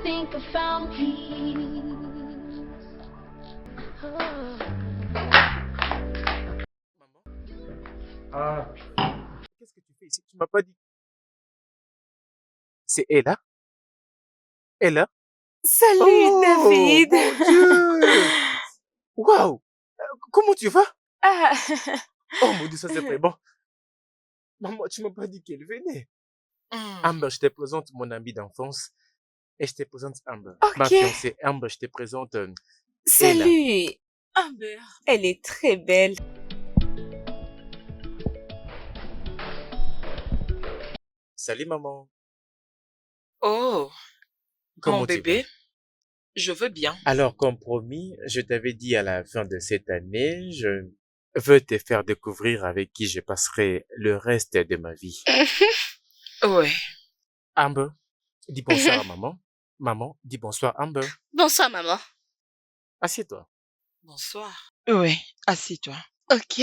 think I found peace. Maman? Ah, qu'est-ce que tu fais ici? Tu m'as pas dit. C'est Ella? Ella? Salut Oh, David. mon Dieu! Waouh! Comment tu vas? Ah, Oh mon Dieu, ça c'est vraiment. Maman, tu m'as pas dit qu'elle venait. Amber, je te présente mon ami d'enfance et je te présente Amber. Ma ok. fiancée Amber, je te présente Ella. Salut Amber. Elle est très belle. Salut maman. Oh, Comment mon tu vas? bébé, je veux bien. Alors, comme promis, je t'avais dit à la fin de cette année, je veux te faire découvrir avec qui je passerai le reste de ma vie. Ouais. Amber, dis bonsoir à maman. Maman, dis bonsoir Amber. Bonsoir, maman. Assieds-toi. Bonsoir. Oui, assieds-toi. Ok.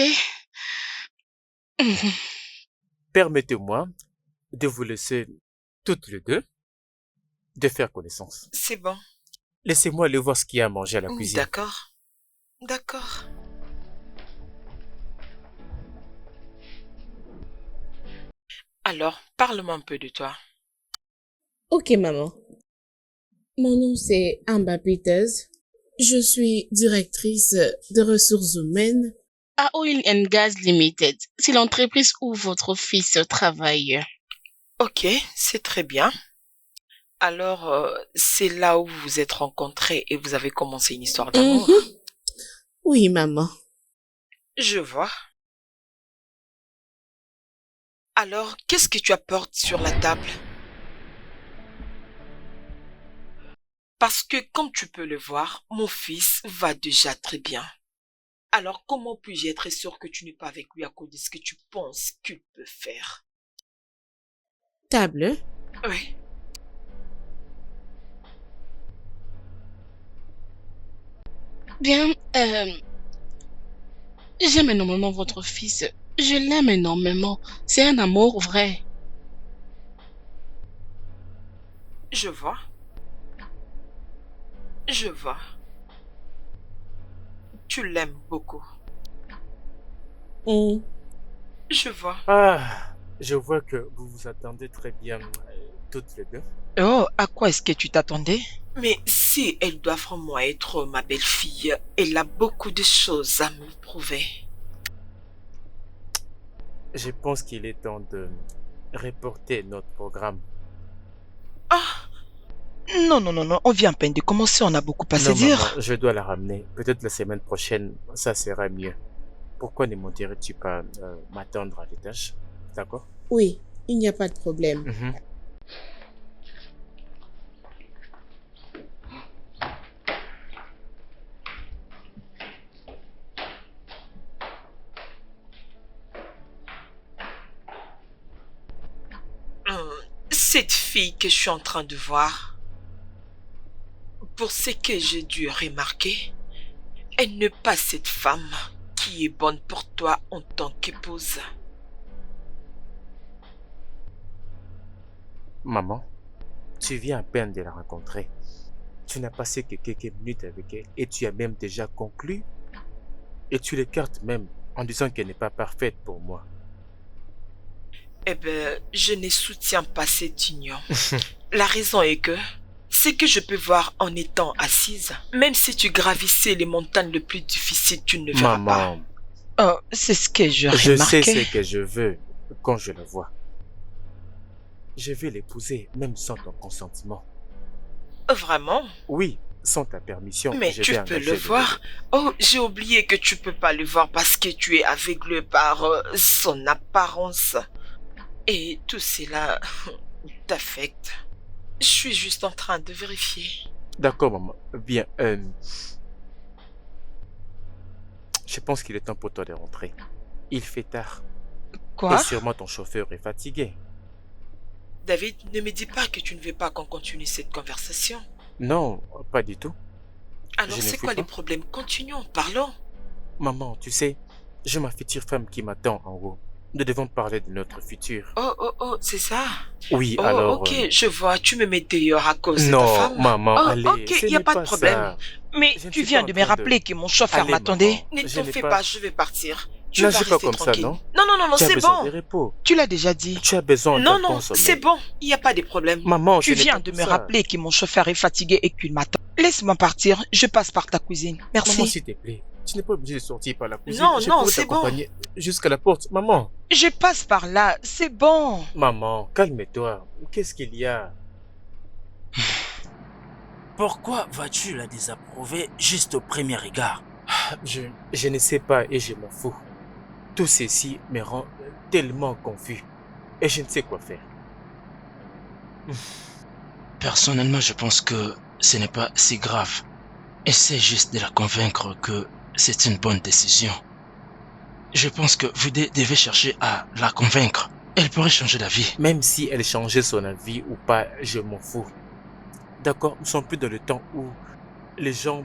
Permettez-moi de vous laisser toutes les deux de faire connaissance. C'est bon. Laissez-moi aller voir ce qu'il y a à manger à la cuisine. D'accord. D'accord. Alors, parle-moi un peu de toi. Ok, maman. Mon nom, c'est Amber Peters. Je suis directrice de ressources humaines À Oil and Gas Limited, c'est l'entreprise où votre fils travaille. Ok, c'est très bien. Alors, c'est là où vous vous êtes rencontrés et vous avez commencé une histoire d'amour. Oui, maman. Je vois. Alors, qu'est-ce que tu apportes sur la table? Parce que, comme tu peux le voir, mon fils va déjà très bien. Alors, comment puis-je être sûr que tu n'es pas avec lui à cause de ce que tu penses qu'il peut faire? Table. Oui. Bien, j'aime énormément votre fils. Je l'aime énormément. C'est un amour vrai. Je vois. Je vois. Tu l'aimes beaucoup. Je vois. Ah, je vois que vous vous attendez très bien toutes les deux. Oh, à quoi est-ce que tu t'attendais? Mais si elle doit vraiment être ma belle-fille, elle a beaucoup de choses à me prouver. Je pense qu'il est temps de reporter notre programme. Ah, Non, non, non, non, on vient à peine de commencer, on a beaucoup à se Non, dire. maman, je dois la ramener. Peut-être la semaine prochaine, ça sera mieux. Pourquoi ne monterais-tu pas m'attendre à l'étage? D'accord? Oui, il n'y a pas de problème. Mhm. cette fille que je suis en train de voir, pour ce que j'ai dû remarquer, elle n'est pas cette femme qui est bonne pour toi en tant qu'épouse. Maman, tu viens à peine de la rencontrer. Tu n'as passé que quelques minutes avec elle et tu as même déjà conclu. Et tu l'écartes même en disant qu'elle n'est pas parfaite pour moi. Eh ben, je ne soutiens pas cette union. La raison est que, ce que je peux voir en étant assise, même si tu gravissais les montagnes les plus difficiles, tu ne verras Maman, Oh, c'est ce que je je sais remarquais. ce que je veux quand je le vois. Je vais l'épouser même sans ton consentement. pas. Vraiment? Oui, sans ta permission. Mais je tu vais peux engager le voir. Oh, j'ai oublié que tu peux pas le voir parce que tu es aveuglé par son apparence. Et tout cela t'affecte. Je suis juste en train de vérifier. D'accord, maman. Bien. Je pense qu'il est temps pour toi de rentrer. Il fait tard. Quoi? Et sûrement ton chauffeur est fatigué. David, ne me dis pas que tu ne veux pas qu'on continue cette conversation. Non, pas du tout. Alors Je ne c'est veux quoi pas. les problèmes? Continuons, parlons. Maman, tu sais, j'ai ma future femme qui m'attend en haut. Nous devons parler de notre futur. Oh, c'est ça. Oui, Oh, alors... ok, je vois, tu me mets dehors à cause de ta Non, femme. maman, Oh, allez, ok, ce il n'y a n'est pas de ça. problème. Mais Je ne tu suis viens pas de en me train rappeler que mon chauffeur Allez, m'attendait. maman, Ne je t'en n'ai fais pas- pas, je vais partir. Tu N'agis vas pas rester comme ça, tranquille. non? Non, Tu as c'est besoin de bon. repos. Tu l'as déjà dit. Tu as besoin Non, d'un bon non, sommeil. c'est bon, il n'y a pas de problème. Maman, Tu ce n'est viens pas de tout me ça. rappeler que mon chauffeur est fatigué et qu'il m'attend. Laisse-moi partir, je passe par ta cuisine. Maman, Merci. s'il te plaît, tu n'es pas obligé de sortir par la cuisine. Non, Je non, pourrais c'est bon. t'accompagner jusqu'à la porte. Maman, Je passe par là, c'est bon. maman, calme-toi. Qu'est-ce qu'il y a? Pourquoi vas-tu la désapprouver juste au premier regard? Je ne sais pas et je m'en fous. Tout ceci me rend tellement confus. Et je ne sais quoi faire. Personnellement, je pense que ce n'est pas si grave. Essaie juste de la convaincre que c'est une bonne décision. Je pense que vous devez chercher à la convaincre. Elle pourrait changer d'avis. Même si elle changeait son avis ou pas, je m'en fous. D'accord, nous ne sommes plus dans le temps où les gens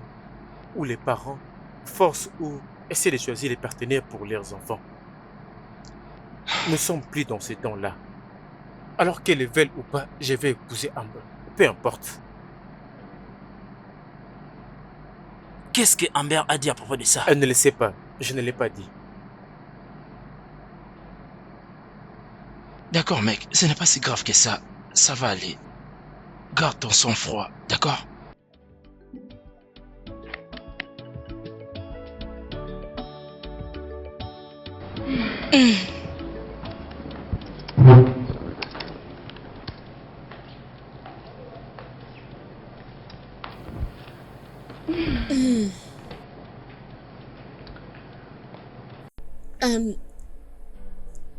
ou les parents forcent ou essaient de choisir les partenaires pour leurs enfants. Nous ne sommes plus dans ce temps-là. Alors qu'elle le veuille ou pas, je vais épouser Amber. Peu importe. Qu'est-ce que Amber a dit à propos de ça? Elle ne le sait pas. Je ne l'ai pas dit. D'accord, mec, ce n'est pas si grave que ça. Ça va aller. Garde ton sang-froid, d'accord?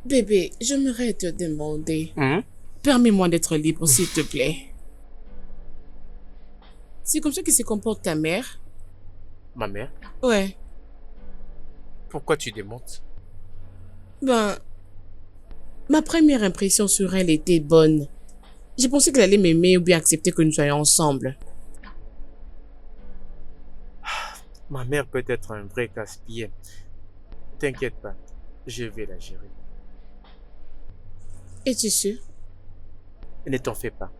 Bébé, j'aimerais te demander. Hum? Permets-moi d'être libre, s'il te plaît. C'est comme ça que se comporte ta mère? Ma mère, Ouais. pourquoi tu démontes? Ben, ma première impression sur elle était bonne. J'ai pensé qu'elle allait m'aimer ou bien accepter que nous soyons ensemble. Ma mère peut être un vrai casse-pied. T'inquiète pas, je vais la gérer. Es-tu sûr? Ne t'en fais pas.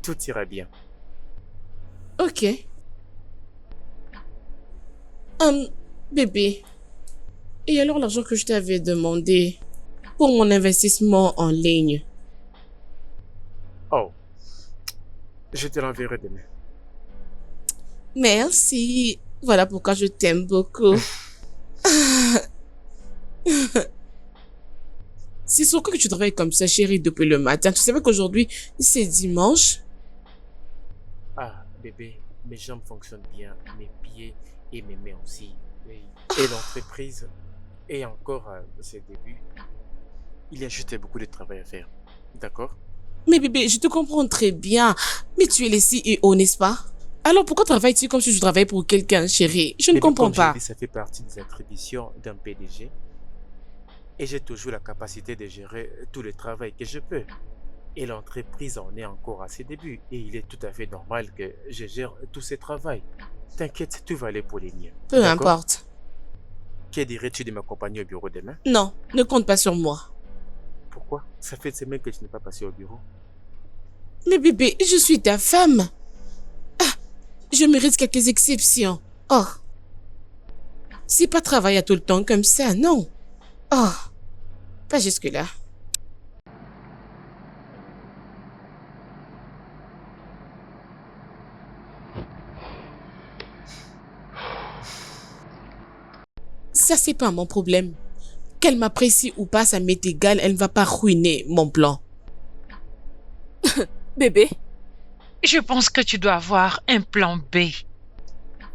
Tout ira bien. Ok. Bébé. Et alors l'argent que je t'avais demandé pour mon investissement en ligne? Oh, je te l'enverrai demain. Merci. Voilà pourquoi je t'aime beaucoup. C'est sur quoi que tu travailles comme ça, chérie, depuis le matin? Tu savais qu'aujourd'hui, c'est dimanche? Ah, bébé, mes jambes fonctionnent bien, mes pieds et mes mains aussi. Et l'entreprise est encore à ses débuts. Il y a juste beaucoup de travail à faire. D'accord? Mais bébé, je te comprends très bien. Mais tu es le CEO, n'est-ce pas? Alors pourquoi travailles-tu comme si je travaillais pour quelqu'un, chérie? Je ne Bébé, comprends comme je l'ai pas. dit, ça fait partie des attributions d'un PDG. Et j'ai toujours la capacité de gérer tout le travail que je peux. Et l'entreprise en est encore à ses débuts. Et il est tout à fait normal que je gère tout ce travail. T'inquiète, tout va aller pour les miens. Peu D'accord? importe. Que dirais-tu de m'accompagner au bureau demain? Non, ne compte pas sur moi. Pourquoi? Ça fait une semaine que tu n'es pas passé au bureau. Mais bébé, je suis ta femme. Ah, je mérite quelques exceptions. Oh. C'est pas travailler tout le temps comme ça, non. Oh. Pas jusque-là. Ça, c'est pas mon problème. Qu'elle m'apprécie ou pas, ça m'est égal, elle ne va pas ruiner mon plan. Bébé, Je pense que tu dois avoir un plan B.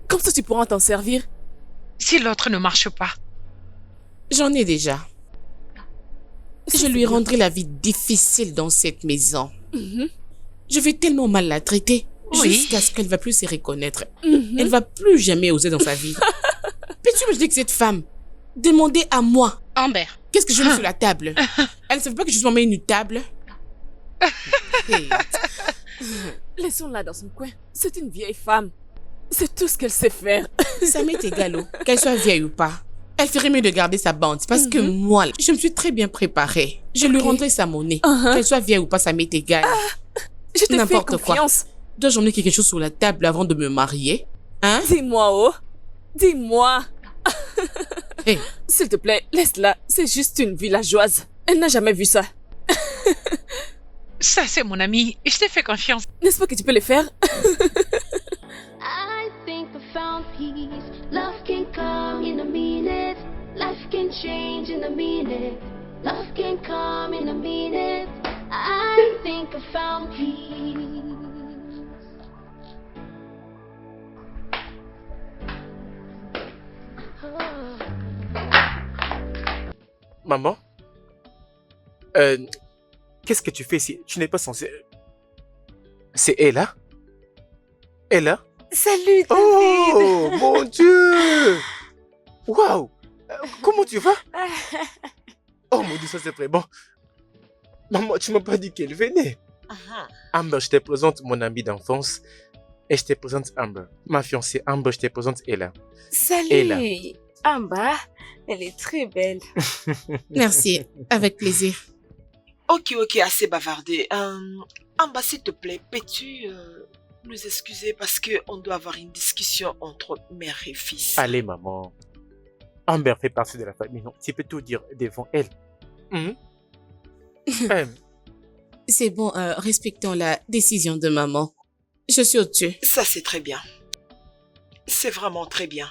comme ça tu pourras t'en servir. Si l'autre ne marche pas. J'en ai déjà. Ça, Je c'est lui bien. rendrai la vie difficile dans cette maison. Mhm, Je vais tellement mal la traiter Oui. jusqu'à ce qu'elle ne va plus se reconnaître. mhm. Elle va plus jamais oser dans sa vie. Peux-tu imaginer que cette femme demandait à moi Amber, qu'est-ce que je mets sur la table? Elle ne savait pas que je suis une table. Hey. Laissons-la dans son coin. C'est une vieille femme. C'est tout ce qu'elle sait faire. Ça m'est égal, oh, qu'elle soit vieille ou pas. Elle ferait mieux de garder sa bande parce que moi, je me suis très bien préparée. Je lui rendrai sa monnaie. Qu'elle soit vieille ou pas, ça m'est égal. Je te fais N'importe quoi. confiance. Dois-je emmener quelque chose sur la table avant de me marier? Hein? Dis-moi, oh. Dis-moi. Hey. S'il te plaît, laisse-la. C'est juste une villageoise. Elle n'a jamais vu ça. Ça, c'est mon ami. Je t'ai fait confiance. N'est-ce pas que tu peux le faire? I think I found peace. Love can come in a minute. Life can change in a minute. Love can come in a minute. I think I found peace. Maman? Qu'est-ce que tu fais ici? Tu n'es pas censé... C'est Ella? Ella? Salut, David. Oh, mon Dieu! Waouh! Comment tu vas? Oh mon Dieu, ça c'est très bon. Maman, tu m'as pas dit qu'elle venait. Amber, je te présente mon amie d'enfance. Et je te présente Amber. Ma fiancée Amber, je te présente Ella. Salut. Ella. Amber, elle est très belle. Merci, avec plaisir. Ok, assez bavardé. Amba, s'il te plaît, peux-tu nous excuser parce qu'on doit avoir une discussion entre mère et fils. Allez, maman. Amber fait partie de la famille, non? Tu peux tout dire devant elle. C'est bon, respectons la décision de maman. Je suis au-dessus. Ça, c'est très bien. C'est vraiment très bien.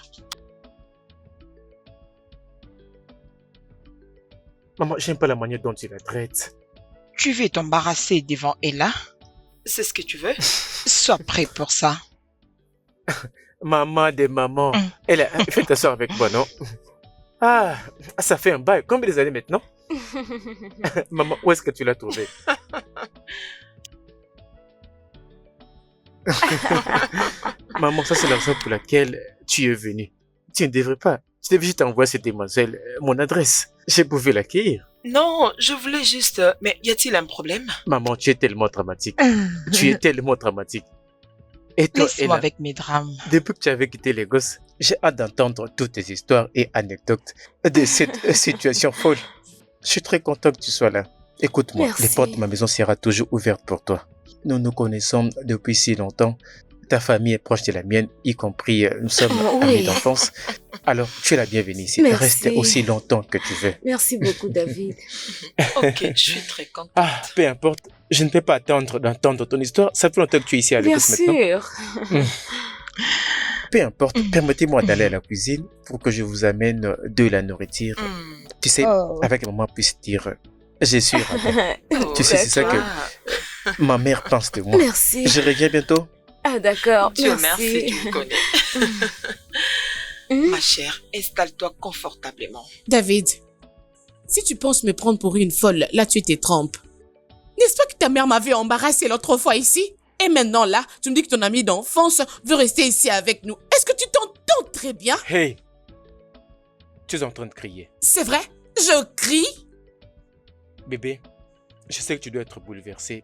Maman, j'aime pas la manière dont tu la traites. Tu veux t'embarrasser devant Ella? C'est ce que tu veux? Sois prêt pour ça. Maman de maman. Elle fait t'asseoir avec moi, non? Ah, ça fait un bail. Combien d'années maintenant? Maman, où est-ce que tu l'as trouvé? Maman, ça c'est la raison pour laquelle tu es venue. Tu ne devrais pas. Je devais juste envoyer cette demoiselle mon adresse. J'ai pouvais l'accueillir. Non, je voulais juste... Mais y a-t-il un problème? Maman, tu es tellement dramatique. Tu es tellement dramatique. Et toi, Laisse-moi Ella, avec mes drames. depuis que tu avais quitté les gosses, j'ai hâte d'entendre toutes tes histoires et anecdotes de cette situation folle. Je suis très content que tu sois là. Écoute-moi, Merci. les portes de ma maison seront toujours ouvertes pour toi. Nous nous connaissons depuis si longtemps. Ta famille est proche de la mienne, y compris nous sommes Oui. amis d'enfance. Alors, tu es la bienvenue ici. Merci. Reste aussi longtemps que tu veux. Merci beaucoup, David. Ok, je suis très contente. Ah, peu importe. Je ne peux pas attendre d'entendre ton histoire. Ça fait longtemps que tu es ici avec Bien nous maintenant. sûr. Peu importe, permettez-moi d'aller à la cuisine pour que je vous amène de la nourriture. Tu sais, Oh. avec que maman puisse dire je suis ravi. Oh, Tu sais, c'est ça que ah, ma mère pense de moi. Merci. Je reviens bientôt. Ah, d'accord. Dieu Merci. merci, tu me connais. Ma chère, installe-toi confortablement. David, si tu penses me prendre pour une folle, là tu te trompes. N'est-ce pas que ta mère m'avait embarrassé l'autre fois ici? Et maintenant là, tu me dis que ton ami d'enfance veut rester ici avec nous. Est-ce que tu t'entends très bien? Hey! Tu es en train de crier. C'est vrai? Je crie? Bébé, je sais que tu dois être bouleversé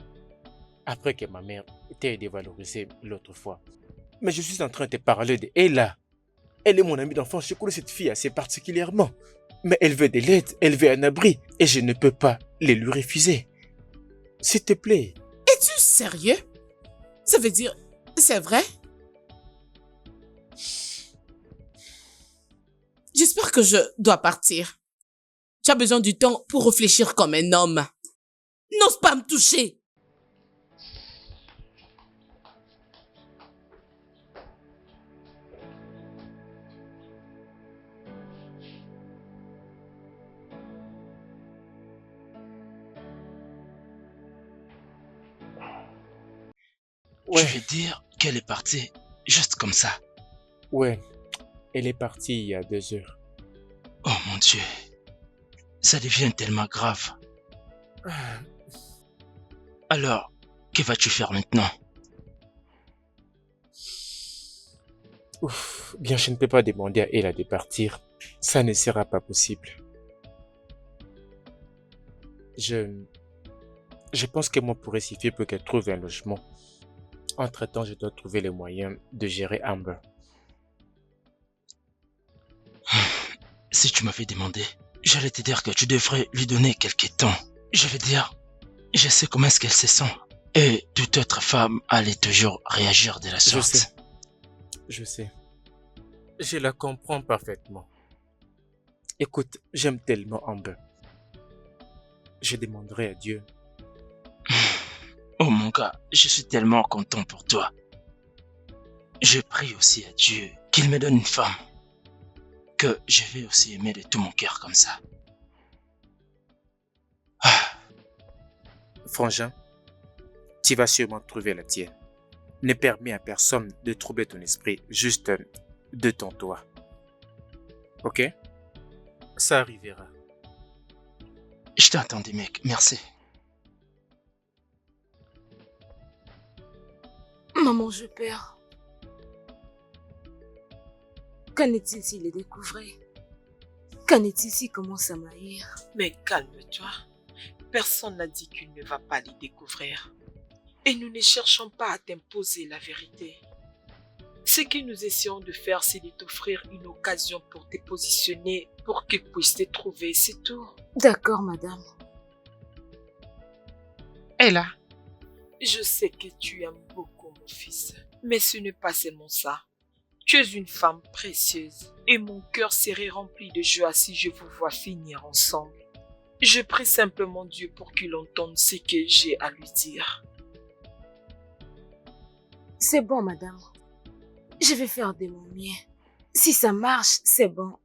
après que ma mère t'ait dévalorisé l'autre fois. Mais je suis en train de te parler de Ella. Elle est mon amie d'enfance, je connais cette fille assez particulièrement. Mais elle veut de l'aide, elle veut un abri et je ne peux pas les lui refuser. S'il te plaît. Es-tu sérieux? Ça veut dire, c'est vrai? J'espère que je dois partir. Tu as besoin du temps pour réfléchir comme un homme. N'ose pas me toucher. Ouais, Je veux dire qu'elle est partie juste comme ça. ouais. Elle est partie il y a 2 heures. Oh mon Dieu. Ça devient tellement grave. Alors, que vas-tu faire maintenant? Ouf, bien, je ne peux pas demander à Ella de partir. Ça ne sera pas possible. Je pense que moi pourrais suffire pour qu'elle trouve un logement. Entre-temps, je dois trouver les moyens de gérer Amber. si tu m'avais demandé, j'allais te dire que tu devrais lui donner quelques temps. Je veux dire, je sais comment est-ce qu'elle se sent. Et toute autre femme allait toujours réagir de la sorte. Je sais. Je la comprends parfaitement. Écoute, j'aime tellement Amber. Je demanderai à Dieu. Oh mon gars, je suis tellement content pour toi. Je prie aussi à Dieu qu'il me donne une femme que je vais aussi aimer de tout mon cœur comme ça. Frangin, tu vas sûrement trouver la tienne. Ne permets à personne de troubler ton esprit, juste détends-toi. Ok? Ça arrivera. Je t'ai entendu, mec. Merci. Maman, je perds. Qu'en est-il s'il les découvrait? Qu'en est-il s'il commence à m'haïr? Mais calme-toi. Personne n'a dit qu'il ne va pas les découvrir. Et nous ne cherchons pas à t'imposer la vérité. Ce que nous essayons de faire, c'est de t'offrir une occasion pour te positionner, pour qu'ils puissent te trouver, c'est tout. D'accord, madame. Ella, Je sais que tu aimes beaucoup mon fils, mais ce n'est pas seulement ça. Tu es une femme précieuse et mon cœur serait rempli de joie si je vous vois finir ensemble. Je prie simplement Dieu pour qu'il entende ce que j'ai à lui dire. C'est bon, madame. Je vais faire de mon mieux. Si ça marche, c'est bon.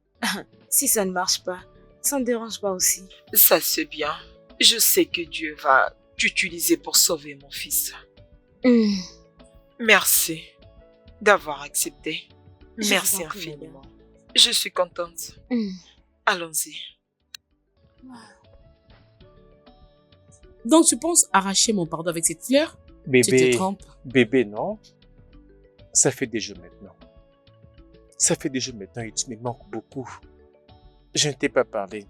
Si ça ne marche pas, ça ne dérange pas aussi. Ça c'est bien. Je sais que Dieu va t'utiliser pour sauver mon fils. Merci d'avoir accepté. Je Merci vous en prie, infiniment. Je suis contente. Allons-y. Donc tu penses arracher mon pardon avec cette fleur? Tu te trompes. Bébé, non. Ça fait des jours maintenant. Ça fait des jours maintenant et tu me manques beaucoup. Je ne t'ai pas parlé.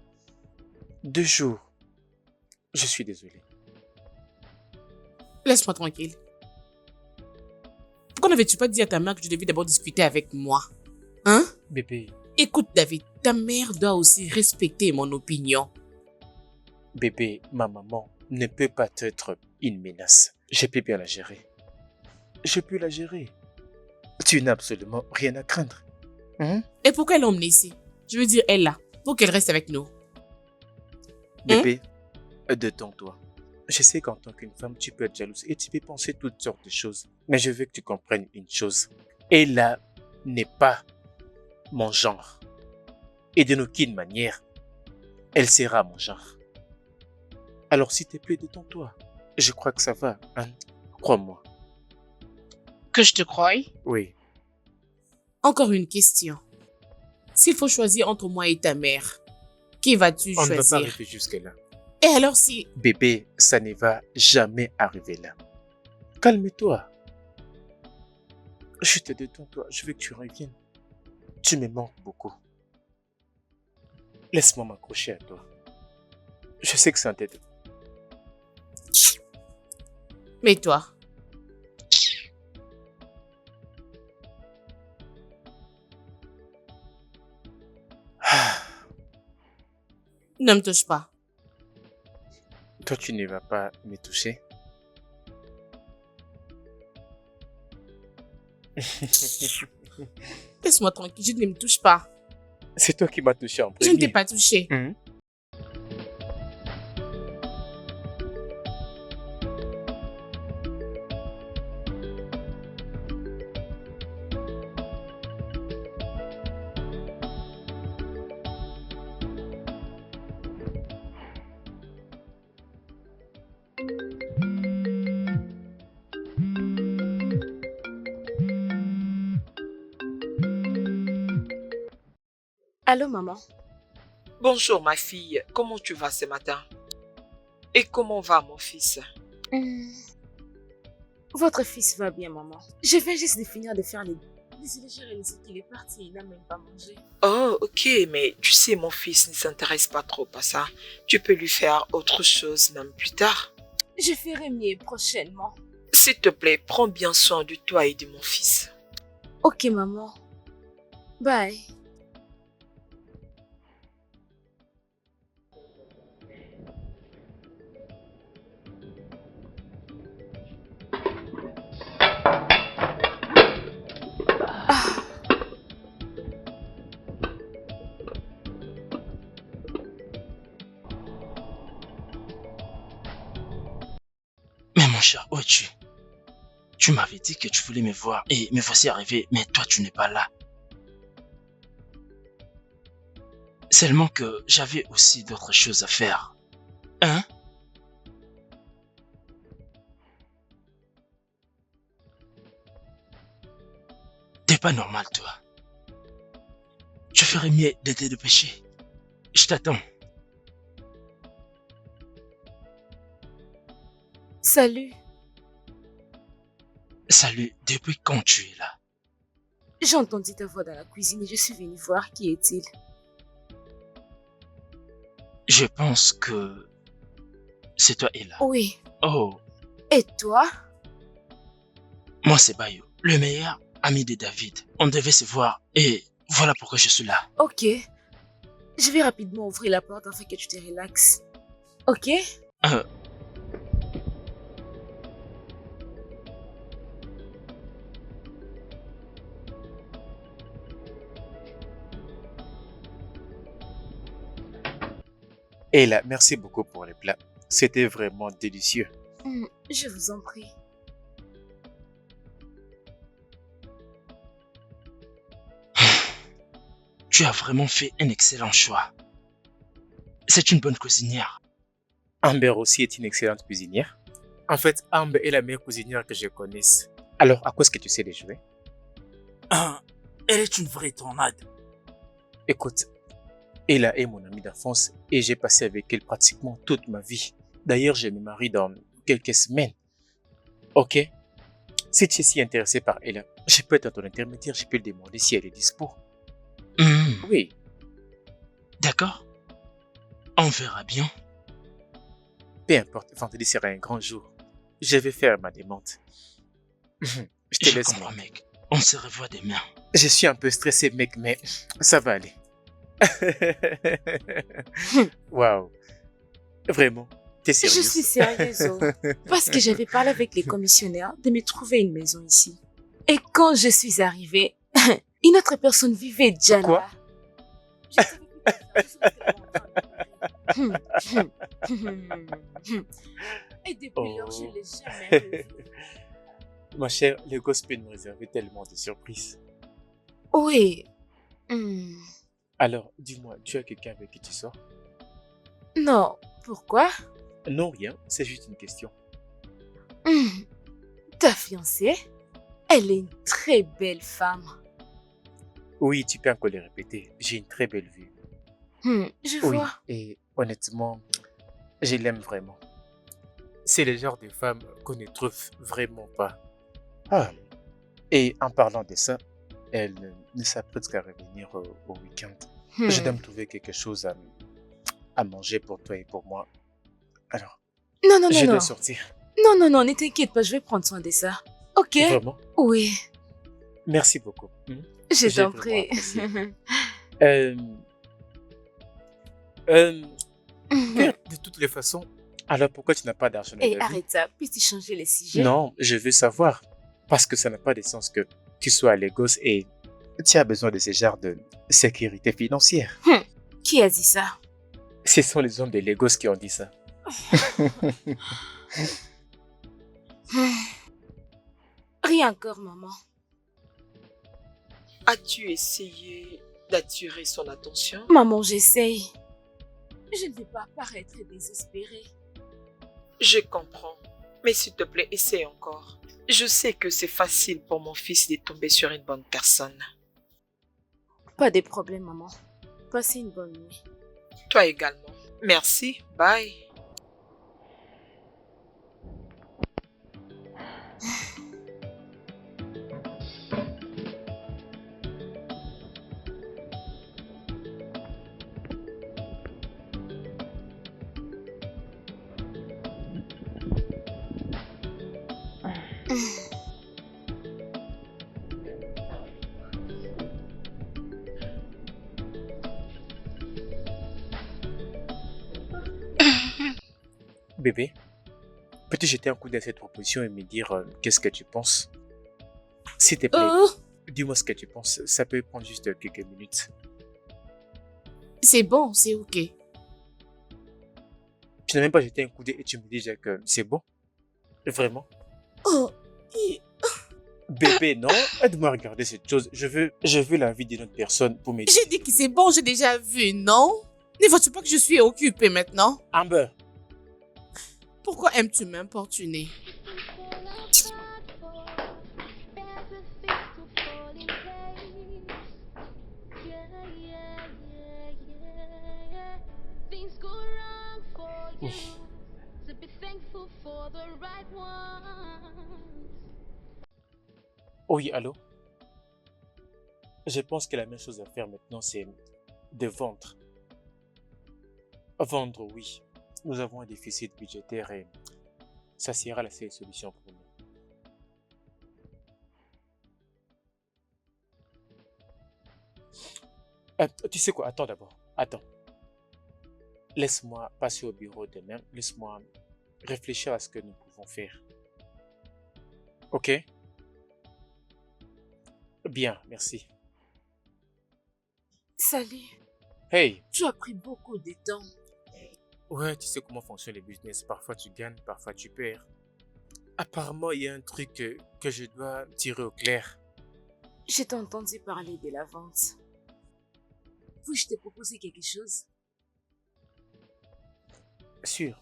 2 jours. Je suis désolé. Laisse-moi tranquille. Pourquoi n'avais-tu pas dit à ta mère que tu devais d'abord discuter avec moi? Hein? Bébé, Écoute, David, ta mère doit aussi respecter mon opinion. bébé, ma maman ne peut pas être une menace. Je peux bien la gérer. Je peux la gérer. Tu n'as absolument rien à craindre. Hein? Et pourquoi elle l'emmener ici? Je veux dire, elle là, pour qu'elle reste avec nous. Bébé, détends-toi. Je sais qu'en tant qu'une femme, tu peux être jalouse et tu peux penser toutes sortes de choses. Mais je veux que tu comprennes une chose. Ella n'est pas mon genre. Et de aucune manière, elle sera mon genre. Alors s'il te plaît, détends-toi. Je crois que ça va, hein? Crois-moi. Que je te croie? Oui. Encore une question. S'il faut choisir entre moi et ta mère, qui vas-tu On ne va pas choisir? arriver jusque-là. Et alors si... Bébé, ça ne va jamais arriver là. Calme-toi. Je te détends-toi. Je veux que tu reviennes. Tu me manques beaucoup. Laisse-moi m'accrocher à toi. Je sais que c'est un tête. Mais toi, ne me touche pas. Toi, tu ne vas pas me toucher. Laisse-moi tranquille, je ne me touche pas. C'est toi qui m'as touché en Je premier. ne t'ai pas touché. Mhm. Allô, maman? Bonjour ma fille, comment tu vas ce matin? Et comment va mon fils? Votre fils va bien, maman. Je viens juste de finir de faire les... Désolée, j'ai réalisé qu'il est parti, il n'a même pas mangé. Oh, ok, mais tu sais, mon fils ne s'intéresse pas trop à ça. Tu peux lui faire autre chose même plus tard. Je ferai mieux prochainement. S'il te plaît, prends bien soin de toi et de mon fils. Ok, maman. Bye. cher, où es-tu? Tu m'avais dit que tu voulais me voir et me voici arrivé, mais toi tu n'es pas là. Seulement que j'avais aussi d'autres choses à faire. Hein? T'es pas normal, toi. Je ferais mieux de te dépêcher. Je t'attends. Salut. Salut, depuis quand tu es là? J'ai entendu ta voix dans la cuisine et je suis venue voir qui est-il. Je pense que c'est toi, Ella. Oui. Oh, Et toi? moi c'est Bayo, le meilleur ami de David. On devait se voir et voilà pourquoi je suis là. Ok. Je vais rapidement ouvrir la porte afin que tu te relaxes. Ok? Ella, merci beaucoup pour les plats. C'était vraiment délicieux. Je vous en prie. Tu as vraiment fait un excellent choix. C'est une bonne cuisinière. Amber aussi est une excellente cuisinière. En fait, Amber est la meilleure cuisinière que je connaisse. Alors, à quoi est-ce que tu sais les jouer? Elle est une vraie tornade. Écoute, Ella est mon amie d'enfance et j'ai passé avec elle pratiquement toute ma vie. D'ailleurs, je me marie dans quelques semaines. Ok? Si tu es si intéressé par Ella, je peux être ton intermédiaire, je peux lui demander si elle est dispo. Oui. D'accord. On verra bien. Peu importe, vendredi sera un grand jour. Je vais faire ma demande. Je te laisse, comprends, mec. On se revoit demain. Je suis un peu stressé, mec, mais ça va aller. Waouh. Vraiment, t'es sérieuse? Je suis sérieuse, oh. Parce que j'avais parlé avec les commissionnaires de me trouver une maison ici. Et quand je suis arrivée, une autre personne vivait déjà Quoi? là. Je savais que et depuis lors, je ne l'ai jamais revue. Ma chère, les gosses peuvent nous réserver tellement de surprises. Oui. Alors, dis-moi, tu as quelqu'un avec qui tu sors? Non, pourquoi? Non, rien, c'est juste une question. Ta fiancée? Elle est une très belle femme. Oui, tu peux encore le répéter. J'ai une très belle vue. Je Oui, vois. et honnêtement, je l'aime vraiment. C'est le genre de femme qu'on ne trouve vraiment pas. Ah. Et en parlant de ça, elle ne s'apprête qu'à revenir au week-end. Je dois me trouver quelque chose à manger pour toi et pour moi. Alors, Non, non, je non, dois non. sortir. Non, non, non, ne t'inquiète pas, je vais prendre soin de ça. Ok? Vraiment? Oui, Merci beaucoup. je J'ai t'en vraiment prie. apprécié. De toutes les façons, alors pourquoi tu n'as pas d'argent dans Et ta vie? arrête ça, puis-tu changer les sujets? Non, je veux savoir. Parce que ça n'a pas de sens que tu sois à Lagos et tu as besoin de ce genre de sécurité financière. Qui a dit ça? Ce sont les hommes de Lagos qui ont dit ça. Rien encore, maman. As-tu essayé d'attirer son attention? Maman, j'essaye. Je ne vais pas paraître désespérée. Je comprends. Mais s'il te plaît, essaie encore. Je sais que c'est facile pour mon fils de tomber sur une bonne personne. Pas de problème, maman. Passez une bonne nuit. Toi également. Merci. Bye. Bébé, peux-tu jeter un coup d'œil à cette proposition et me dire qu'est-ce que tu penses? S'il te plaît, Oh, dis-moi ce que tu penses. Ça peut prendre juste quelques minutes. c'est bon, c'est ok. Tu n'as même pas jeté un coup d'œil et tu me dis déjà que c'est bon? Vraiment? Oh, et- Bébé, non? Aide-moi à regarder cette chose. Je veux la vie d'une autre personne pour m'aider. j'ai dit que c'est bon, j'ai déjà vu, non? Ne vois-tu pas que je suis occupée maintenant? Amber, Pourquoi aimes-tu m'importuner? Things go wrong for you. ouf. So be thankful for the right ones. Oui, allô? Je pense que la meilleure chose à faire maintenant, c'est de vendre. Vendre, oui. Nous avons un déficit budgétaire et ça sera la seule solution pour nous. Tu sais quoi? Attends d'abord. Attends. Laisse-moi passer au bureau demain. Laisse-moi réfléchir à ce que nous pouvons faire. Ok? Bien, merci. Salut, Hey! tu as pris beaucoup de temps. Ouais, tu sais comment fonctionne les business. Parfois tu gagnes, parfois tu perds. Apparemment, il y a un truc que je dois tirer au clair. Je t'ai entendu parler de la vente. Puis-je te proposer quelque chose? Sûr,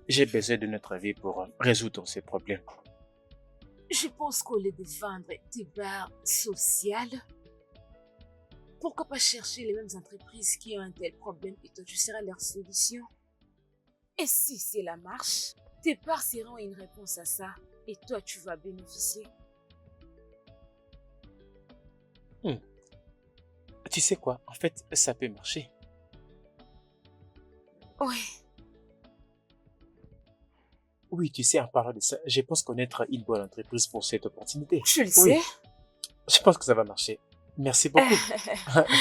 j'ai besoin de notre avis pour résoudre ces problèmes. Je pense qu'au lieu de vendre des barres sociales, pourquoi pas chercher les mêmes entreprises qui ont un tel problème et toi tu seras leur solution? Et si cela marche, tes parts seront une réponse à ça et toi tu vas bénéficier. Tu sais quoi? En fait, ça peut marcher. Ouais, Oui, tu sais, en parlant de ça, je pense connaître une bonne entreprise pour cette opportunité. tu le Oui, sais. je pense que ça va marcher. Merci beaucoup.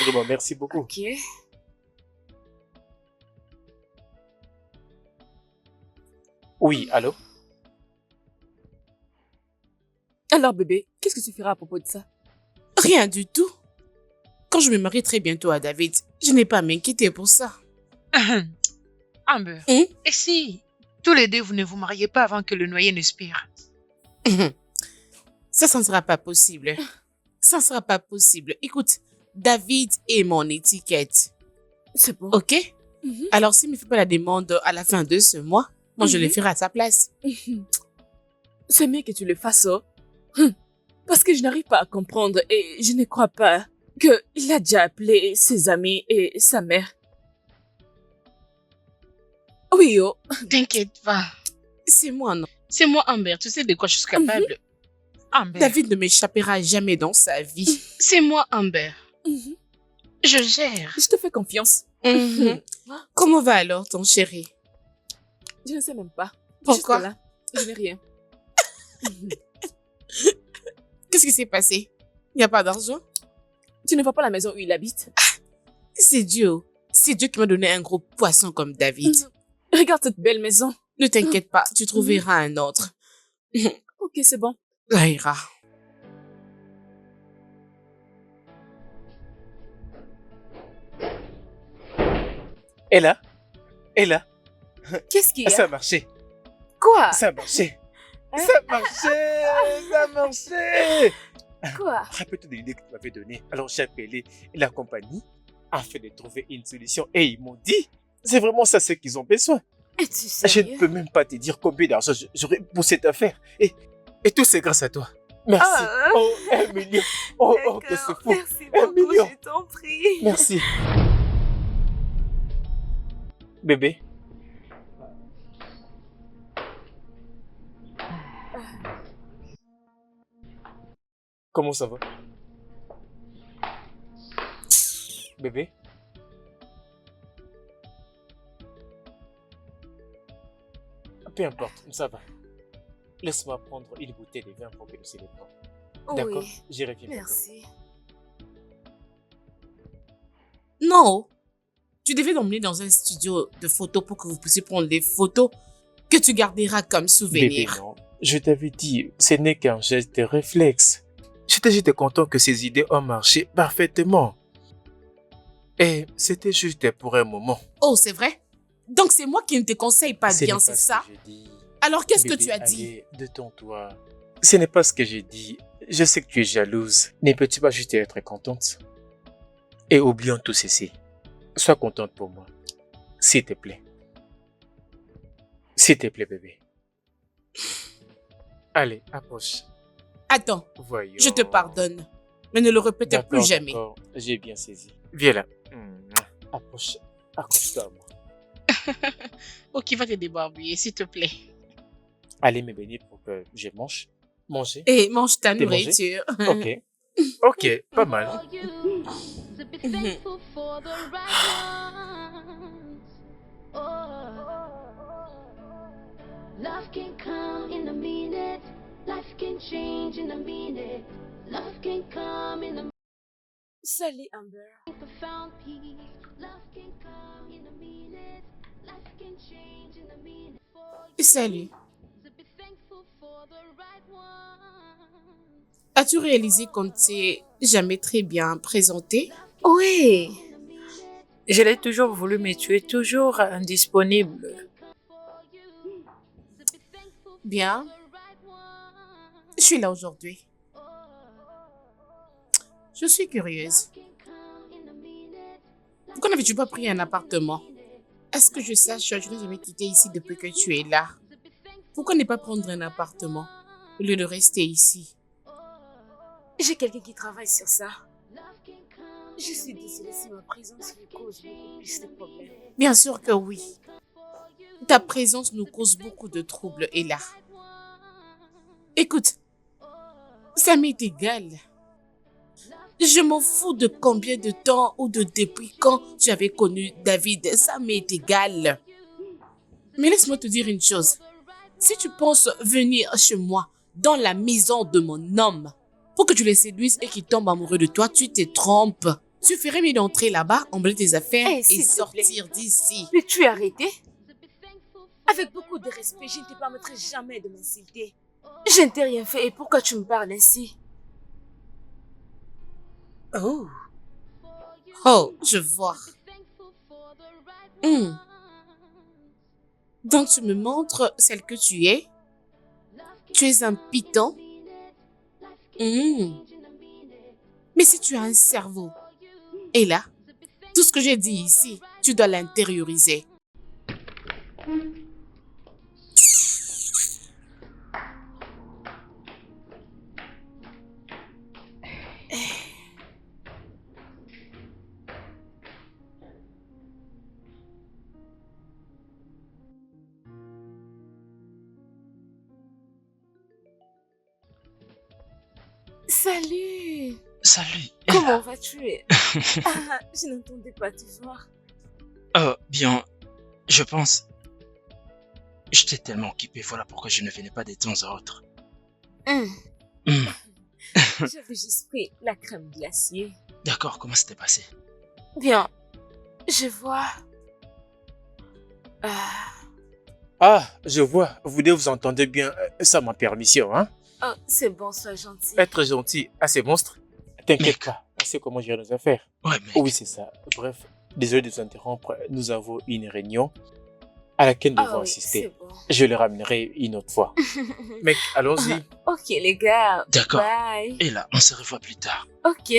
Vraiment, merci beaucoup. Ok. Oui, allô? Alors bébé, qu'est-ce que tu feras à propos de ça? Rien du tout. Quand je me marie très bientôt à David, je n'ai pas à m'inquiéter pour ça. Amber, Hein? et si tous les deux vous ne vous mariez pas avant que le noyer ne spire? Ça ne sera pas possible. Ça ne sera pas possible. Écoute, David est mon étiquette. C'est bon. Ok? Mhm. Alors, s'il ne me fait pas la demande à la fin de ce mois, moi, je le ferai à sa place. C'est mieux que tu le fasses, oh. Parce que je n'arrive pas à comprendre et je ne crois pas qu'il a déjà appelé ses amis et sa mère. Oui, oh. T'inquiète pas. C'est moi, non? C'est moi, Amber. Tu sais de quoi je suis capable. Amber, David ne m'échappera jamais dans sa vie. C'est moi, Amber. Mhm. Je gère. Je te fais confiance. Mhm. Comment va alors ton chéri? Je ne sais même pas. Pourquoi? Jusque-là, je n'ai rien. Qu'est-ce qui s'est passé? Il n'y a pas d'argent? Tu ne vois pas la maison où il habite? C'est Dieu. C'est Dieu qui m'a donné un gros poisson comme David. Regarde cette belle maison. Ne t'inquiète pas, tu trouveras un autre. Ok, c'est bon. Ça ira. Et là? Qu'est-ce qu'il y a? Ça a marché. Quoi? Ça a marché. Ça a marché. Ça a marché. Quoi? Rappelle-toi de l'idée que tu m'avais donnée. Alors j'ai appelé la compagnie afin de trouver une solution et ils m'ont dit, c'est vraiment ça ce qu'ils ont besoin. Es-tu Je sérieux? ne peux même pas te dire combien d'argent j'aurais pour cette affaire. Et tout c'est grâce à toi. Merci. Ah. Oh, 1 million. Oh, que c'est fou. Merci 1 beaucoup, million. je t'en prie. Merci. Bébé. Comment ça va? Bébé? Peu importe, ça va. Laisse-moi prendre une bouteille de vin pour que nous célébrons. D'accord? Oui, J'y reviens bientôt. merci. Non. Tu devais l'emmener dans un studio de photos pour que vous puissiez prendre des photos que tu garderas comme Bébé, souvenir. non. Je t'avais dit, ce n'est qu'un geste de réflexe. J'étais juste content que ces idées ont marché parfaitement. Et c'était juste pour un moment. Oh, c'est vrai? Donc c'est moi qui ne te conseille pas Ce bien, n'est c'est pas ce ça? que je dis. Alors qu'est-ce que Bébé, tu as dit? allez, détends-toi. Ce n'est pas ce que j'ai dit. Je sais que tu es jalouse. Ne peux-tu pas juste être contente? Et oublions tout ceci. Sois contente pour moi. S'il te plaît. S'il te plaît, bébé. Allez, approche. Attends, Voyons. je te pardonne. Mais ne le répète D'accord, plus jamais. d'accord. J'ai bien saisi. Viens là. Approche. Accroche-toi à moi. Ok, va te débarbouiller, s'il te plaît. Allez me bénir pour que je mange. Manger. Et mange ta T'es mangé? nourriture. Ok. Ok, pas mal. For you to be thankful for the right ones. Oh, love can come in a minute. Life can change in a minute. Love can come in a Salut Amber. profound peace. Love can come in a minute. Life can change in a minute. For you Salut. to be thankful for the right ones. As-tu réalisé qu'on ne s'est jamais très bien présenté? Oui, je l'ai toujours voulu, mais tu es toujours indisponible. Bien. Je suis là aujourd'hui. Je suis curieuse. Pourquoi n'avais-tu pas pris un appartement? Est-ce que je sache, je n'ai jamais quitté ici depuis que tu es là. Pourquoi ne pas prendre un appartement au lieu de rester ici? J'ai quelqu'un qui travaille sur ça. Je suis désolée si ma présence vous cause beaucoup plus de problèmes. Bien sûr que oui. Ta présence nous cause beaucoup de troubles, Ella. Écoute, ça m'est égal. Je m'en fous de combien de temps ou de depuis quand tu avais connu David. Ça m'est égal. Mais laisse-moi te dire une chose. Si tu penses venir chez moi, dans la maison de mon homme, pour que tu le séduises et qu'il tombe amoureux de toi, tu te trompes. Tu ferais mieux d'entrer là-bas, emballer tes affaires Eh, et s'il te sortir d'ici. Peux-tu arrêter? Avec beaucoup de respect, je ne te permettrai jamais de m'insulter. Je ne t'ai rien fait et pourquoi tu me parles ainsi? Oh. Oh, je vois. Donc tu me montres celle que tu es? Tu es un python? Mais si tu as un cerveau, et là, tout ce que j'ai dit ici, tu dois l'intérioriser. Salut! Salut. Comment vas-tu? Ah, je n'entendais pas te voir. Bien, je pense... J'étais tellement occupé, voilà pourquoi je ne venais pas de temps à autre. J'avais juste pris la crème glacée. D'accord, comment c'était passé? Bien, je vois... Ah, je vois. Vous deux vous entendez bien sans ma permission, hein? Oh, c'est bon, sois gentil. Être gentil à ces monstres? T'inquiète Mec. pas, on sait comment gérer nos affaires. Ouais, mec. Oui, c'est ça. Bref, désolé de vous interrompre. Nous avons une réunion à laquelle nous devons Ah oui, assister. c'est bon. Je le ramènerai une autre fois. Mec, allons-y. Ok, les gars. D'accord. Bye. Et là, on se revoit plus tard. Ok.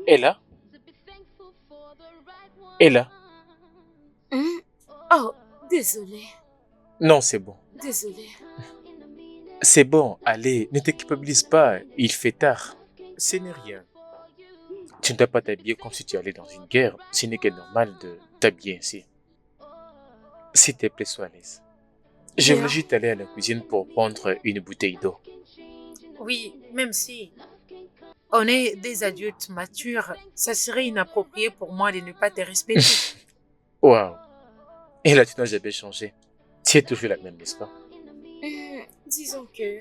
Ella? Ella? Oh, désolé. Non, c'est bon. Désolé. C'est bon, allez, ne te culpabilise pas. Il fait tard. Ce n'est rien. Tu ne dois pas t'habiller comme si tu allais dans une guerre. Ce n'est que normal de t'habiller ainsi. S'il te plaît, sois à l'aise. Je voulais juste aller à la cuisine pour prendre une bouteille d'eau. Oui, même si on est des adultes matures, ça serait inapproprié pour moi de ne pas te respecter. Waouh. Et là, tu n'as jamais changé. Tu es toujours la même, n'est-ce pas? Disons que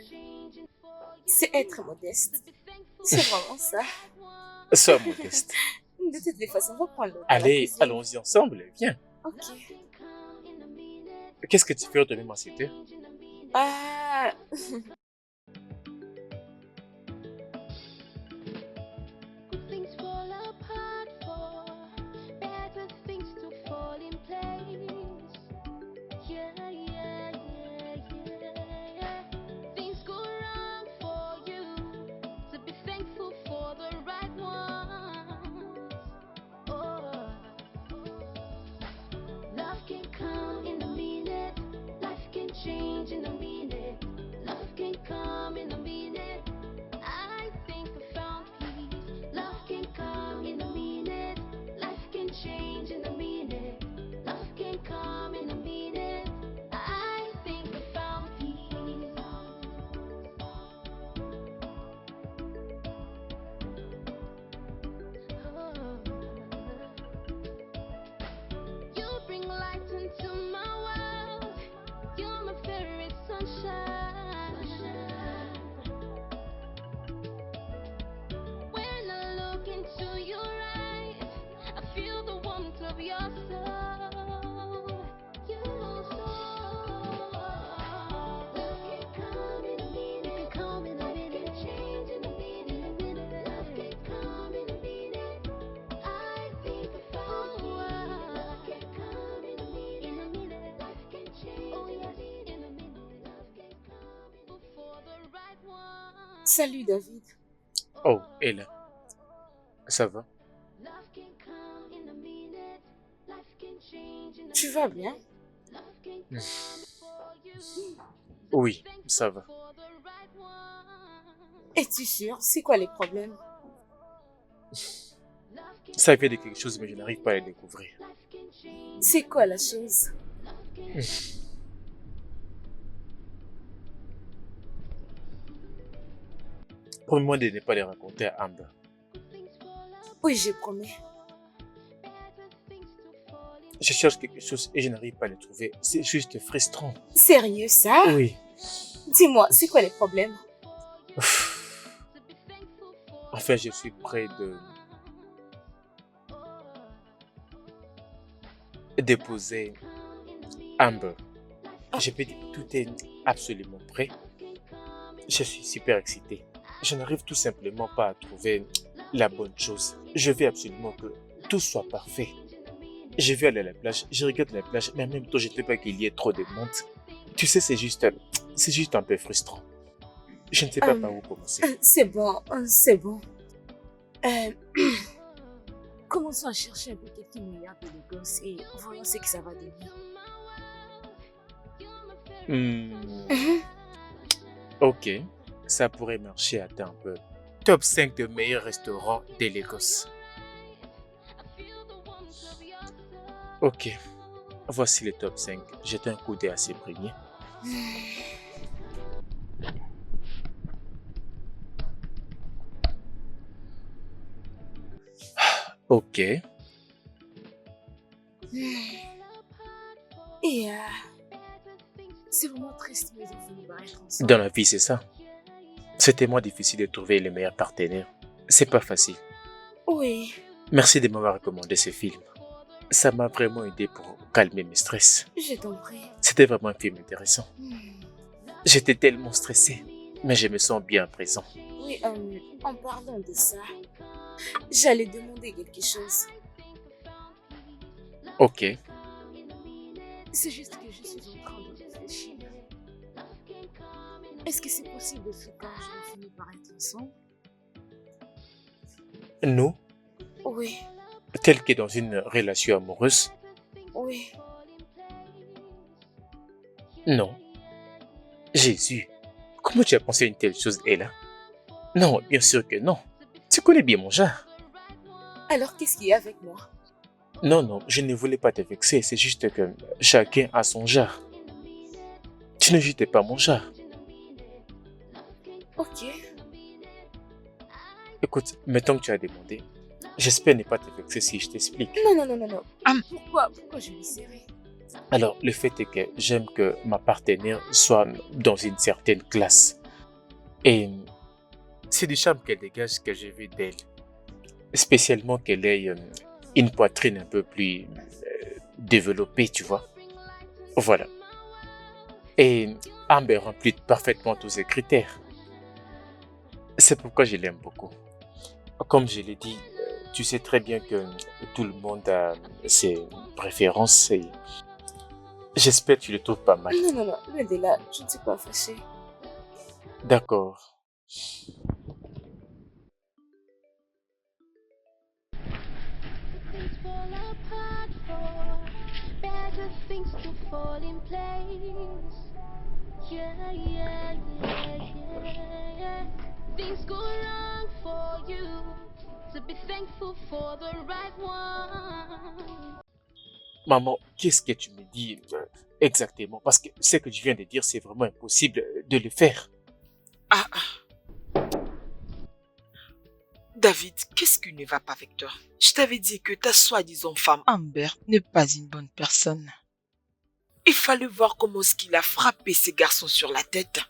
c'est être modeste. C'est vraiment ça. Sois modeste. De toutes les façons, on va prendre le temps. Allez, allons-y ensemble, viens. Ok. Qu'est-ce que tu fais autrement, s'il te plaît? Ah, Things fall apart for better things to fall in place. Yeah, yeah, yeah, yeah. Things go wrong for you, so be thankful for the right ones. Oh, love can come in a minute, life can change in a minute. Love can come in a minute. I think I found peace. Love can come in a minute. Life can change in a minute. Love can come in a minute. I think I found peace. You bring light into my world. You're my favorite sunshine. When I look into your eyes, I feel the warmth of your soul. Your soul. Love can come in a minute. It can come in a minute. It can change in a minute. Love can come in a minute. I think I found you. Love can come in a minute. Life can change in a minute. Love can come for the right one. salut David. Oh, Ella. Ça va? Love can come in a minute. Life can change in a Tu vas bien? Love can come for you. Oui, ça va. For the right one. Es-tu sûr? C'est quoi les problèmes? Ça vient de quelque chose, mais je n'arrive pas à le découvrir. C'est quoi la chose? Promets-moi de ne pas les raconter à Amber. Oui, j'ai promis. Je cherche quelque chose et je n'arrive pas à le trouver. C'est juste frustrant. Sérieux, ça? Oui. Dis-moi, c'est quoi les problèmes? Enfin, je suis près de déposer Amber. Je peux dire que tout est absolument prêt. Je suis super excité. Je n'arrive tout simplement pas à trouver la bonne chose. Je veux absolument que tout soit parfait. Je veux aller à la plage, je regarde la plage, mais en même temps, je ne veux pas qu'il y ait trop de monde. Tu sais, c'est juste un peu frustrant. Je ne sais pas par où commencer. C'est bon, c'est bon. Commençons à chercher un peu quelques milliards de gosses et voyons ce que ça va donner. Ok, ça pourrait marcher. Attends un peu. Top 5 de meilleurs restaurants de Lagos. Ok, voici le top 5. Jette un coup d'œil à ces premiers. Ok. Et c'est vraiment triste, mais ils finissent par être ensemble. Dans la vie, c'est ça. C'est tellement difficile de trouver le meilleur partenaire. C'est pas facile. Oui, Merci de m'avoir recommandé ce film. Ça m'a vraiment aidé pour calmer mes stress. je t'en prie. C'était vraiment un film intéressant. J'étais tellement stressé, mais je me sens bien à présent. Oui, en parlant de ça, j'allais demander quelque chose. Ok. C'est juste que je suis en train de réfléchir. Est-ce que c'est possible que quand je finis par être ensemble? Nous, Oui, tel que dans une relation amoureuse, oui. non. Jésus, comment tu as pensé à une telle chose, Ella? Non, bien sûr que non. Tu connais bien mon genre. Alors qu'est-ce qu'il y a avec moi? Non, non, je ne voulais pas te vexer, c'est juste que chacun a son genre. Tu ne jetais pas mon genre. Ok. Écoute, mettons que tu as demandé. J'espère ne pas te vexer si je t'explique. Non. Pourquoi je le serais? Alors, le fait est que j'aime que ma partenaire soit dans une certaine classe. Et c'est du charme qu'elle dégage que j'ai vu d'elle. Spécialement qu'elle ait une poitrine un peu plus développée, tu vois. Voilà. Et Amber remplit parfaitement tous ces critères. C'est pourquoi je l'aime beaucoup. Comme je l'ai dit, tu sais très bien que tout le monde a ses préférences et j'espère que tu le trouves pas mal. Non, loin de là, je ne suis pas fâchée. D'accord. Things fall apart for better things to fall in place. Yeah, yeah, yeah, yeah. Things go wrong for you, so be thankful for the right one. Maman, qu'est-ce que tu me dis exactement? Parce que ce que tu viens de dire, c'est vraiment impossible de le faire. Ah, David, qu'est-ce qui ne va pas avec toi? Je t'avais dit que ta soi-disant femme, Amber n'est pas une bonne personne. il fallait voir comment est-ce qu'il a frappé ces garçons sur la tête.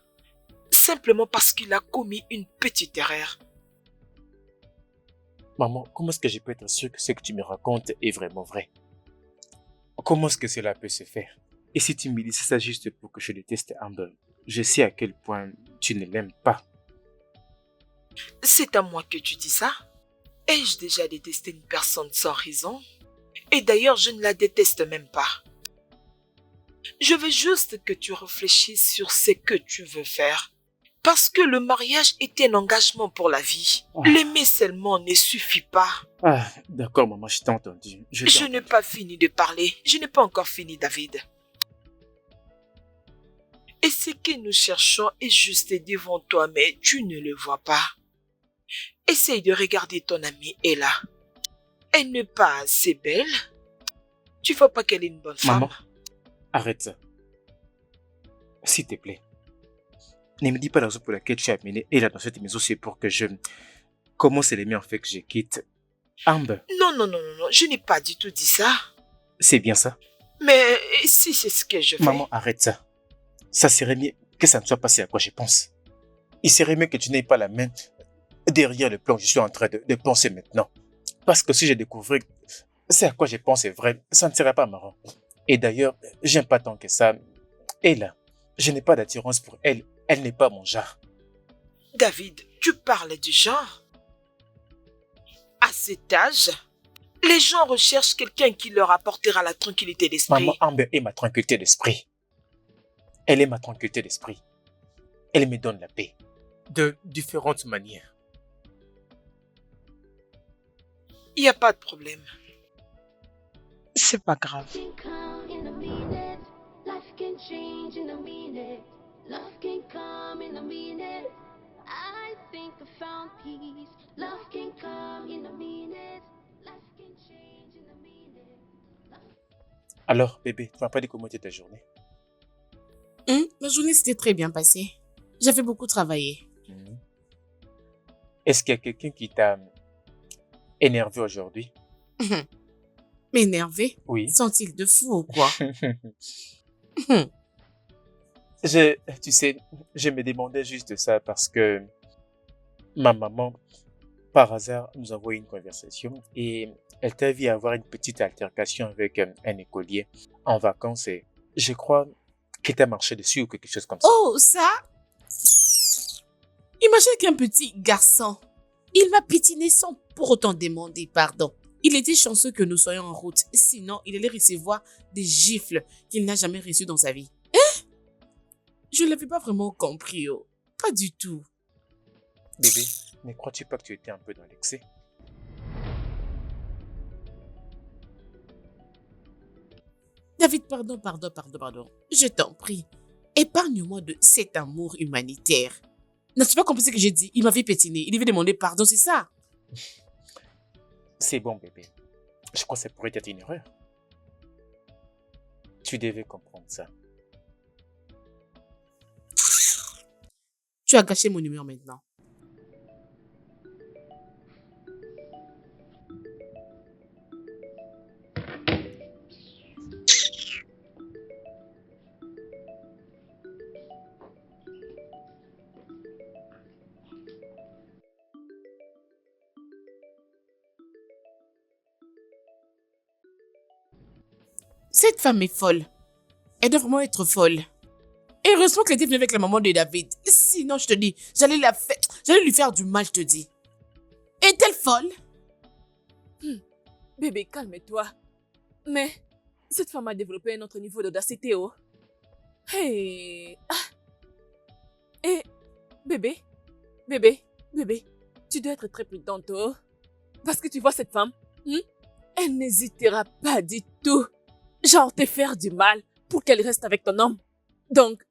Simplement parce qu'il a commis une petite erreur. Maman, comment est-ce que je peux être sûr que ce que tu me racontes est vraiment vrai? Comment est-ce que cela peut se faire? Et si tu me dis c'est ça juste pour que je déteste Amber, je sais à quel point tu ne l'aimes pas. C'est à moi que tu dis ça? Ai-je déjà détesté une personne sans raison? Et d'ailleurs, je ne la déteste même pas. Je veux juste que tu réfléchisses sur ce que tu veux faire. Parce que le mariage est un engagement pour la vie. L'aimer seulement ne suffit pas. Ah, d'accord maman, je t'ai entendu. Je n'ai pas fini de parler. Je n'ai pas encore fini, David. Et ce que nous cherchons est juste devant toi, mais tu ne le vois pas. Essaye de regarder ton amie Ella. Elle n'est pas assez belle. Tu vois pas qu'elle est une bonne femme? Maman, arrête ça. S'il te plaît. Ne me dis pas la raison pour laquelle tu as amené Ella dans cette maison, c'est pour que je commence à l'aimer en fait que je quitte Amber. Non, je n'ai pas du tout dit ça. C'est bien ça? Mais si c'est ce que je fais... Maman, arrête ça. Ça serait mieux que ça ne soit passé à quoi je pense. Il serait mieux que tu n'aies pas la main derrière le plan que je suis en train de penser maintenant. Parce que si je découvrais c'est à quoi je pense est vrai, ça ne serait pas marrant. Et d'ailleurs, j'aime pas tant que ça. Ella, je n'ai pas d'attirance pour elle. Elle n'est pas mon genre. David, tu parles du genre? À cet âge, les gens recherchent quelqu'un qui leur apportera la tranquillité d'esprit. Maman, Amber est ma tranquillité d'esprit. Elle est ma tranquillité d'esprit. Elle me donne la paix. De différentes manières. Il n'y a pas de problème. C'est pas grave. Can come in a minute. Life can change in a minute. Love can come in a minute. I think I found peace. Love can come in a minute. Life can change in a minute. Alors, bébé, tu m'as pas dit comment était ta journée? Ma journée s'était très bien passée. J'avais beaucoup travaillé. Est-ce qu'il y a quelqu'un qui t'a énervé aujourd'hui? M'énerver? Oui. Sont-ils de fou ou quoi? Tu sais, je me demandais juste ça parce que ma maman, par hasard, nous a envoyé une conversation et elle t'a vu avoir une petite altercation avec un écolier en vacances et je crois qu'il t'a marché dessus ou quelque chose comme ça. Oh, ça? Imagine qu'un petit garçon, il m'a piétiné sans pour autant demander pardon. Il était chanceux que nous soyons en route, sinon il allait recevoir des gifles qu'il n'a jamais reçues dans sa vie. Je ne l'avais pas vraiment compris, oh. Pas du tout. Bébé, ne crois-tu pas que tu étais un peu dans l'excès? David, pardon. Je t'en prie. Épargne-moi de cet amour humanitaire. N'as-tu pas compris ce que j'ai dit? Il m'avait pétiné. Il devait demander pardon, c'est ça? C'est bon, bébé. Je crois que ça pourrait être une erreur. Tu devais comprendre ça. Tu as gâché mon humeur maintenant. Cette femme est folle. Elle doit vraiment être folle. Et heureusement qu'elle était venue avec la maman de David. Sinon, je te dis, j'allais lui faire du mal, je te dis. Est-elle folle? Bébé, calme-toi. Mais cette femme a développé un autre niveau d'audacité, oh. Hey. Et bébé, tu dois être très prudente, oh. Parce que tu vois cette femme, elle n'hésitera pas du tout. Genre te faire du mal pour qu'elle reste avec ton homme. Donc,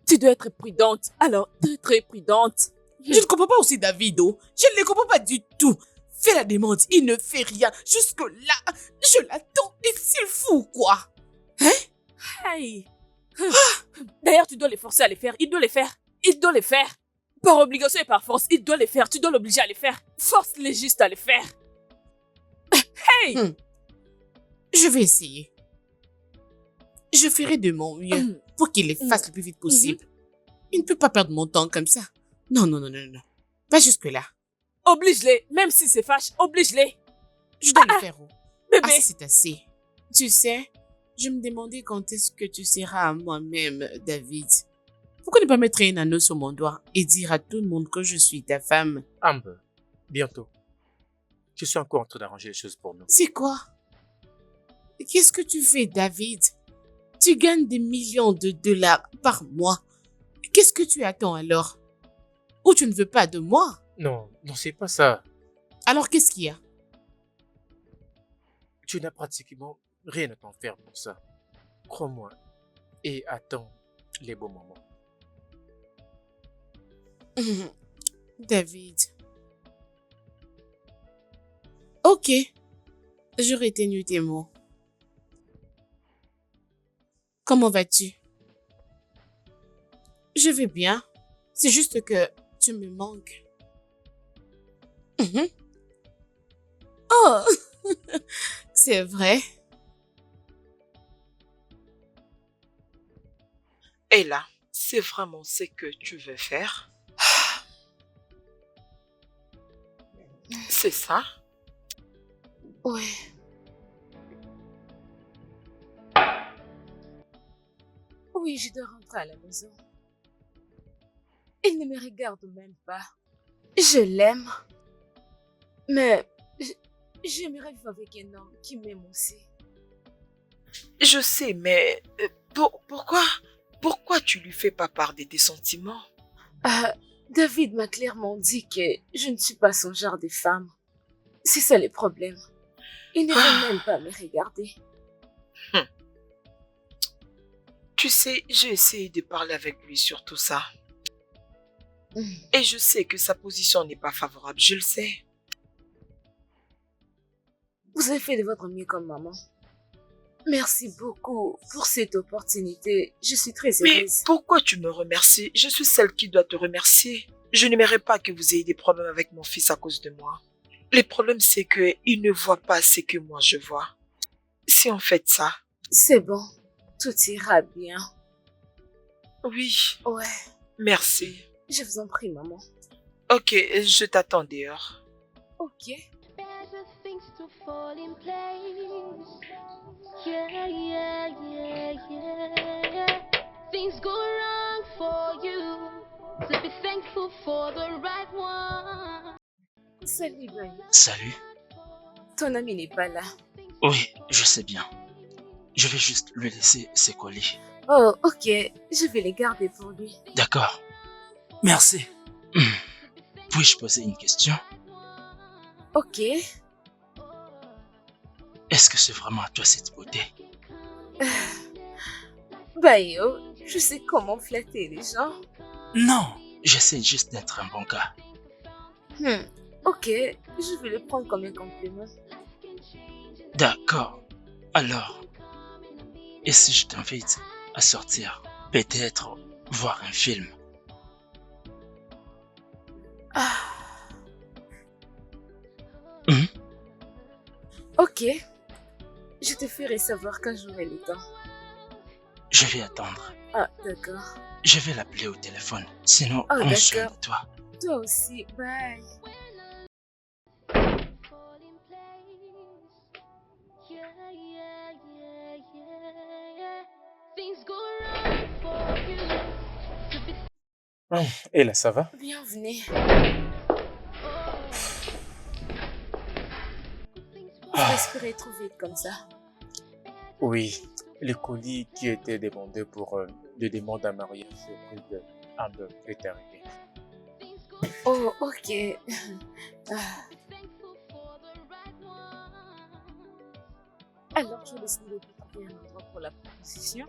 tu dois être prudente. Alors, très prudente. Je ne comprends pas aussi David, oh. Je ne le comprends pas du tout. Fais la demande, il ne fait rien. Jusque-là, je l'attends. Est-il fou, quoi? Hein? Hey. D'ailleurs, tu dois les forcer à les faire. Il doit les faire. Par obligation et par force, il doit les faire. Tu dois l'obliger à les faire. Force-les juste à les faire. Hey! Je vais essayer. Je ferai de mon mieux pour qu'il les fasse le plus vite possible. Il ne peut pas perdre mon temps comme ça. Non. Pas jusque-là. Oblige-les, même si c'est fâche, oblige-les. Je dois le faire. Bébé. Assez, c'est assez. Tu sais, je me demandais quand est-ce que tu seras à moi-même, David. Pourquoi ne pas mettre un anneau sur mon doigt et dire à tout le monde que je suis ta femme? Amber, bientôt. Je suis encore en train d'arranger les choses pour nous. C'est quoi? Qu'est-ce que tu fais, David? Tu gagnes des millions de dollars par mois. Qu'est-ce que tu attends alors? Ou tu ne veux pas de moi? Non, c'est pas ça. Alors qu'est-ce qu'il y a? Tu n'as pratiquement rien à t'en faire pour ça. Crois-moi. Et attends les bons moments. David. Ok. Je retenu tes mots. Comment vas-tu? Je vais bien. C'est juste que tu me manques. Oh, c'est vrai. Et là, c'est vraiment ce que tu veux faire? C'est ça? Ouais. Oui, je dois rentrer à la maison. Il ne me regarde même pas. Je l'aime. Mais j'aimerais vivre avec un homme qui m'aime aussi. Je sais, mais pourquoi tu lui fais pas part de tes sentiments? David m'a clairement dit que je ne suis pas son genre de femme. C'est ça le problème. Il ne veut même pas me regarder. Tu sais, j'ai essayé de parler avec lui sur tout ça. Et je sais que sa position n'est pas favorable, je le sais. Vous avez fait de votre mieux comme maman. Merci beaucoup pour cette opportunité. Je suis très heureuse. Mais pourquoi tu me remercies? Je suis celle qui doit te remercier. Je n'aimerais pas que vous ayez des problèmes avec mon fils à cause de moi. Le problème, c'est qu'il ne voit pas ce que moi je vois. Si on fait ça... C'est bon. Tout ira bien. Oui. Ouais. Merci. Je vous en prie, maman. Ok, je t'attends dehors. Ok. Better things to fall in place. Yeah. Things go wrong for you. So be thankful for the right one. Salut, Brian. Salut. Ton ami n'est pas là. Oui, je sais bien. Je vais juste lui laisser ses colis. Oh, ok. Je vais les garder pour lui. D'accord. Merci. Puis-je poser une question? Ok. Est-ce que c'est vraiment à toi cette beauté? Bayo, je sais comment flatter les gens. Non, j'essaie juste d'être un bon gars. Ok, je vais le prendre comme un compliment. D'accord. Alors, et si je t'invite à sortir, peut-être voir un film? Ok, je te ferai savoir quand j'aurai le temps. Je vais attendre. Ah, d'accord. Je vais l'appeler au téléphone, sinon Oh, prends soin d'accord. de toi. Toi aussi, bye. Fall in place. Yeah. Et là, ça va? Bienvenue. Vous Ah, respirez trop vite comme ça. oui, le colis qui était demandé pour le demande en mariage auprès de Amber est arrivé. Oh, ok. Ah, alors, je laisse nous trouver un endroit pour la proposition.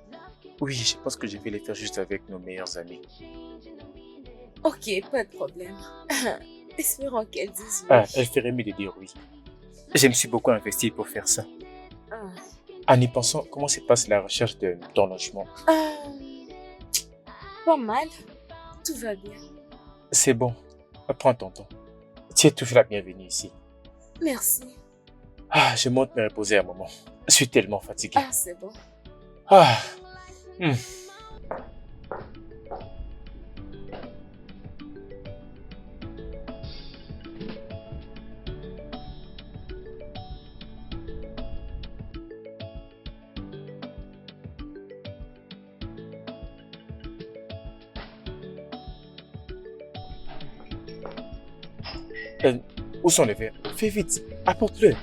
Oui, je pense que je vais les faire juste avec nos meilleurs amis. Ok, pas de problème. Espérons qu'elle dise oui. Ah, elle ferait mieux de dire oui. Je me suis beaucoup investi pour faire ça. Ah. En y pensant, comment se passe la recherche de ton logement? Pas mal. Tout va bien. C'est bon, prends ton temps. Tu es toujours la bienvenue ici. Merci. Ah, je monte me reposer un moment. Je suis tellement fatigué. Ah, c'est bon. Ah. hmm. Où sont les verres? Fais vite, apporte-le.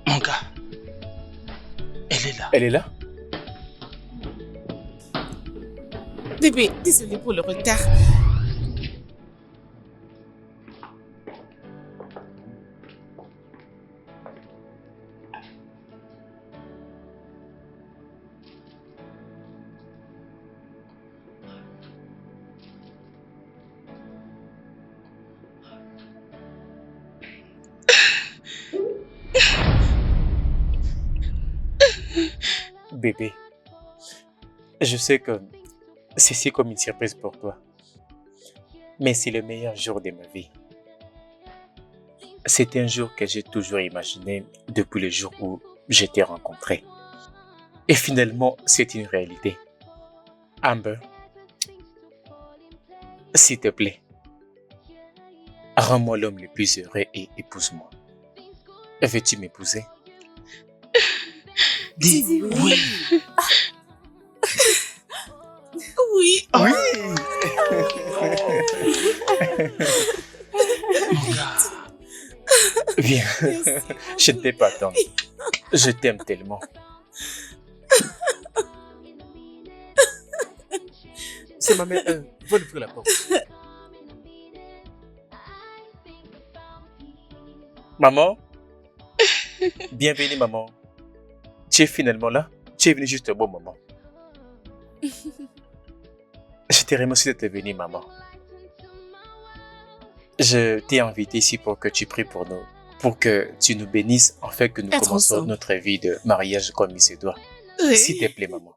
Mon gars, elle est là. Elle est là? Bébé, désolé pour le retard. Bébé, je sais que c'est comme une surprise pour toi, mais c'est le meilleur jour de ma vie. C'est un jour que j'ai toujours imaginé depuis le jour où je t'ai rencontré. Et finalement, c'est une réalité. Amber, s'il te plaît, rends-moi l'homme le plus heureux et épouse-moi. Veux-tu m'épouser? Dis oui. Oui. Oui. Mon gars, Viens, Merci. je ne t'ai pas attendu. Je t'aime tellement. C'est ma mère. Va ouvrir la porte. Maman? Bienvenue, maman. Tu es finalement là? Tu es venue juste au bon moment. Je te remercie d'être venue, maman. Je t'ai invité ici pour que tu pries pour nous, pour que tu nous bénisses, afin que nous Être commençons ensemble. notre vie de mariage comme il se doit. Oui. S'il te plaît, maman.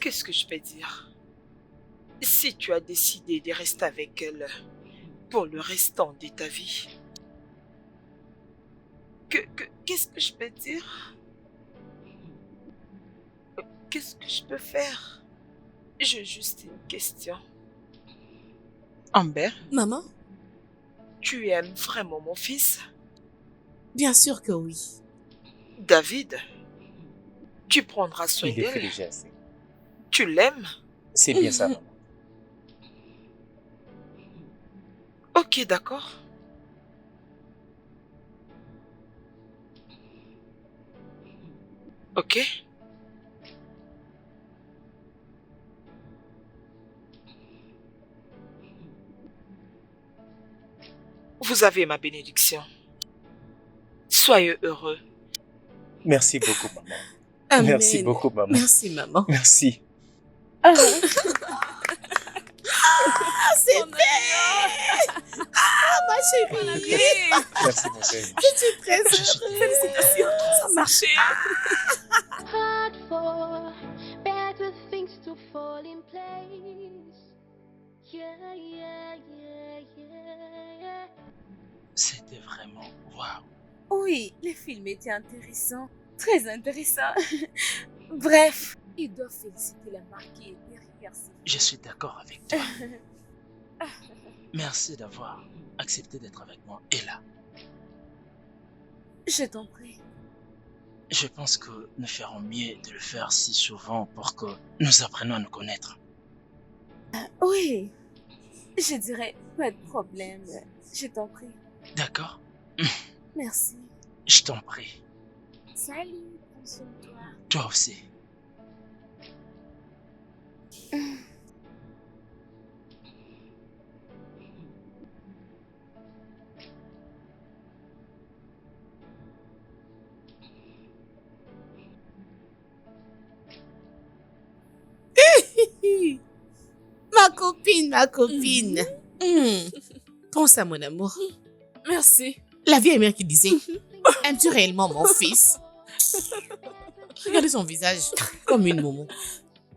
Qu'est-ce que je peux dire? Si tu as décidé de rester avec elle pour le restant de ta vie, qu'est-ce que je peux dire? Qu'est-ce que je peux faire? J'ai juste une question. Amber, Maman, Tu aimes vraiment mon fils? bien sûr que oui. David? Tu prendras soin Il est fait d'elle? déjà assez. Tu l'aimes? C'est bien ça, maman. Ok, d'accord. Ok. Vous avez ma bénédiction. Soyez heureux. Merci beaucoup, maman. Amen. Merci beaucoup, maman. Merci, maman. Merci. Ah, c'est fait! Ah, ma chérie! Merci, mon chéri. Je suis très heureuse. Félicitations, ça a marché. Hard for better things to fall in place. Yeah, yeah, yeah, yeah, yeah. c'était vraiment waouh. Oui, le film était intéressant. Très intéressant. Bref, Il doit féliciter la marque qui est derrière ses Je suis d'accord avec toi. Merci d'avoir accepté d'être avec moi. Et là, Je t'en prie. je pense que nous ferons mieux de le faire si souvent pour que nous apprenions à nous connaître. Oui, je dirais pas de problème. Je t'en prie. D'accord? Merci. Je t'en prie. Salut, prends soin de toi. Toi aussi. Ma copine, ma copine. Prends ça, mon amour. Merci. La vieille mère qui disait, aimes-tu réellement mon fils? Regardez son visage, comme une momo.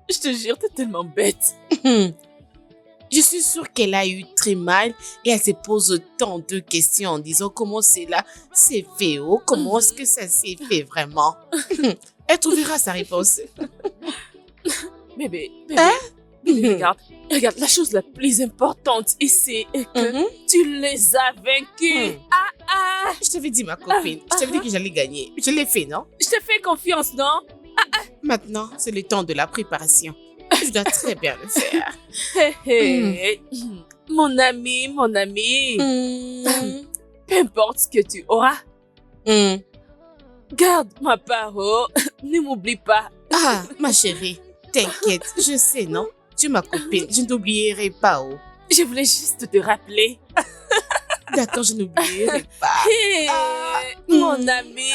Je te jure, t'es tellement bête. Je suis sûre qu'elle a eu très mal et elle se pose tant de questions en disant comment cela s'est fait, oh, comment est-ce que ça s'est fait vraiment. Elle trouvera sa réponse. Bébé, Hein? bébé, regarde, la chose la plus importante ici est que tu les as vaincus. Je t'avais dit, ma copine, je t'avais dit que j'allais gagner. Je l'ai fait, non? Je te fais confiance, non? Maintenant, c'est le temps de la préparation. Je dois très bien le faire. Mon ami, peu importe ce que tu auras, garde ma parole, ne m'oublie pas. Ah, ma chérie, t'inquiète, je sais, non? Tu es ma copine, je ne t'oublierai pas, oh. Je voulais juste te rappeler. D'accord, je n'oublierai pas. Mon ami.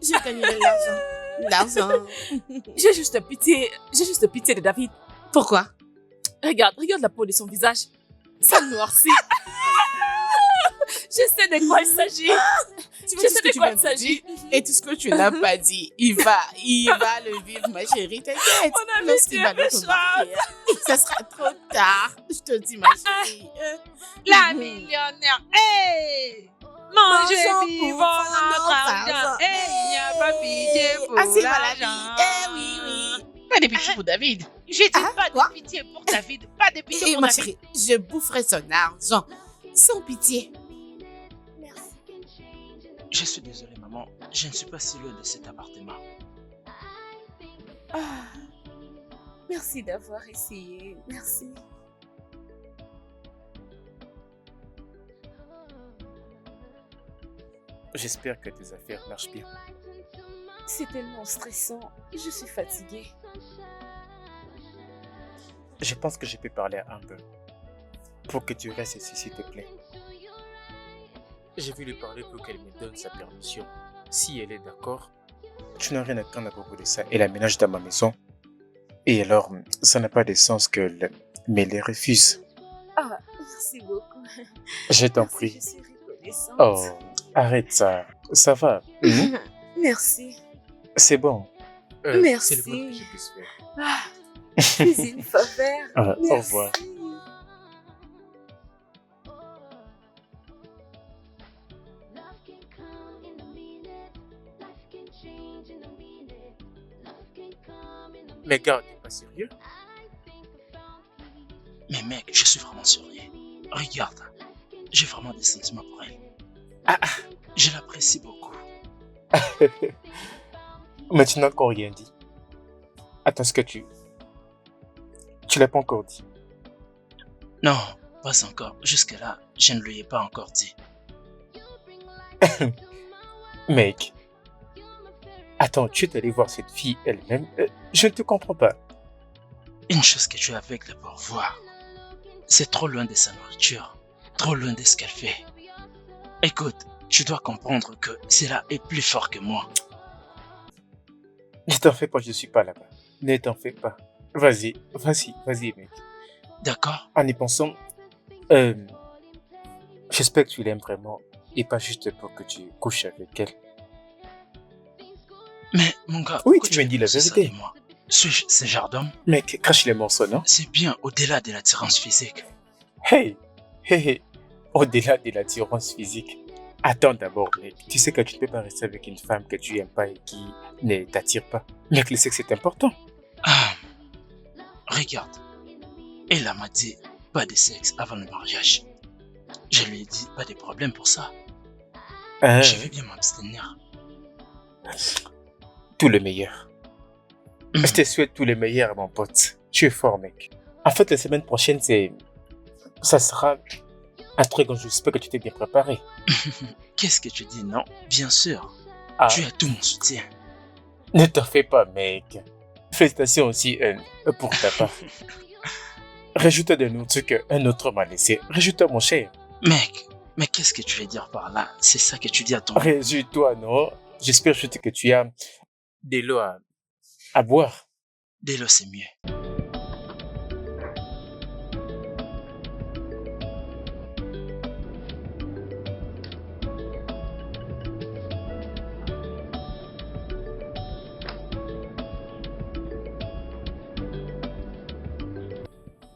Je gagnerai l'argent. J'ai juste pitié de David. Pourquoi? Regarde la peau de son visage. Ça noircit. Je sais de quoi il s'agit. Tu vois tout ce que tu viens de dire et tout ce que tu n'as pas dit. Il va le vivre, ma chérie. T'inquiète. Mon ami, Lorsqu'il tu va es le remarquer, ça sera trop tard. Je te dis, ma chérie. La millionnaire, hey! Mangez vivant notre argent, hey! Il n'y a pas pitié pour Ainsi va la vie. l'argent. Oui. Pas de pitié pour David. J'ai dit pas quoi? de pitié pour David. Pas de pitié Et pour ma David. chérie, je boufferai son argent. Sans pitié. Je suis désolé, maman. Je ne suis pas si loin de cet appartement. Merci d'avoir essayé. Merci. J'espère que tes affaires marchent bien. C'est tellement stressant. Je suis fatiguée. Je pense que je peux parler à Amber. Pour que tu restes ici, s'il te plaît. Je vais lui parler pour qu'elle me donne sa permission. Si elle est d'accord, tu n'as rien à craindre à propos de ça. Elle aménage dans ma maison. Et alors, ça n'a pas de sens qu'elle me les refuse. Ah, merci beaucoup. Je t'en Merci, prie. je suis reconnaissante. Oh, arrête ça. Ça va. Merci. C'est bon. Merci. C'est le moins que je puisse faire. Ah, cuisine faveur. Au Merci. revoir. Mais gars, t'es pas sérieux? Mais mec, je suis vraiment sérieux. Regarde, j'ai vraiment des sentiments pour elle. Je l'apprécie beaucoup. Mais tu n'as encore rien dit. Attends, ce que tu l'as pas encore dit. Non, pas encore. Jusque-là, je ne lui ai pas encore dit. Mec. Attends, tu es allé voir cette fille elle-même? Je ne te comprends pas. Une chose que tu es aveugle pour voir. C'est trop loin de sa nourriture. Trop loin de ce qu'elle fait. Écoute, tu dois comprendre que cela est plus fort que moi. Ne t'en fais pas, je suis pas là-bas. Ne t'en fais pas. Vas-y, mec. D'accord? En y pensant, j'espère que tu l'aimes vraiment et pas juste pour que tu couches avec elle. Mais mon gars, Oui, pourquoi tu m'as dit la penses ça vérité. de moi? Suis-je ce genre d'homme? Mec, crache les morceaux, non? C'est bien au-delà de l'attirance physique. Hey, au-delà de l'attirance physique. Attends d'abord, mec. Tu sais que tu ne peux pas rester avec une femme que tu n'aimes pas et qui ne t'attire pas. Mec, le sexe c'est important. Ah, regarde. Elle m'a dit pas de sexe avant le mariage. Je lui ai dit pas de problème pour ça. Je vais bien m'abstenir. Tout le meilleur. Je te souhaite tout le meilleur, mon pote. Tu es fort, mec. En fait, la semaine prochaine, ça sera un truc dont j'espère que tu t'es bien préparé. Qu'est-ce que tu dis, non? Bien sûr. Tu as tout mon soutien. Ne t'en fais pas, mec. Félicitations aussi pour ta part. Rajoute de nous trucs qu'un autre m'a laissé. Rajoute-toi, mon cher. Mec, mais qu'est-ce que tu veux dire par là? C'est ça que tu dis à ton... Réjouis-toi, non? J'espère juste que tu as de l'eau à boire. De l'eau, c'est mieux.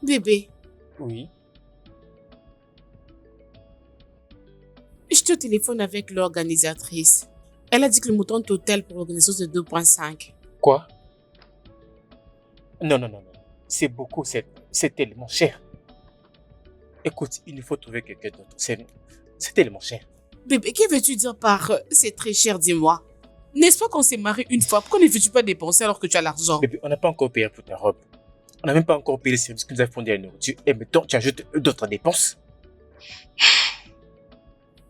Bébé, Oui. je te téléphone avec l'organisatrice. Elle a dit que le montant total pour l'organisation c'est 2,5. Quoi? Non. C'est beaucoup, c'est tellement cher. Écoute, il nous faut trouver quelqu'un d'autre. C'est tellement cher. Bébé, que veux-tu dire par c'est très cher, dis-moi? N'est-ce pas qu'on s'est marié une fois? Pourquoi ne veux-tu pas dépenser alors que tu as l'argent? Bébé, on n'a pas encore payé pour ta robe. On n'a même pas encore payé les services que nous avons fournis à la nourriture. Et maintenant, tu ajoutes d'autres dépenses.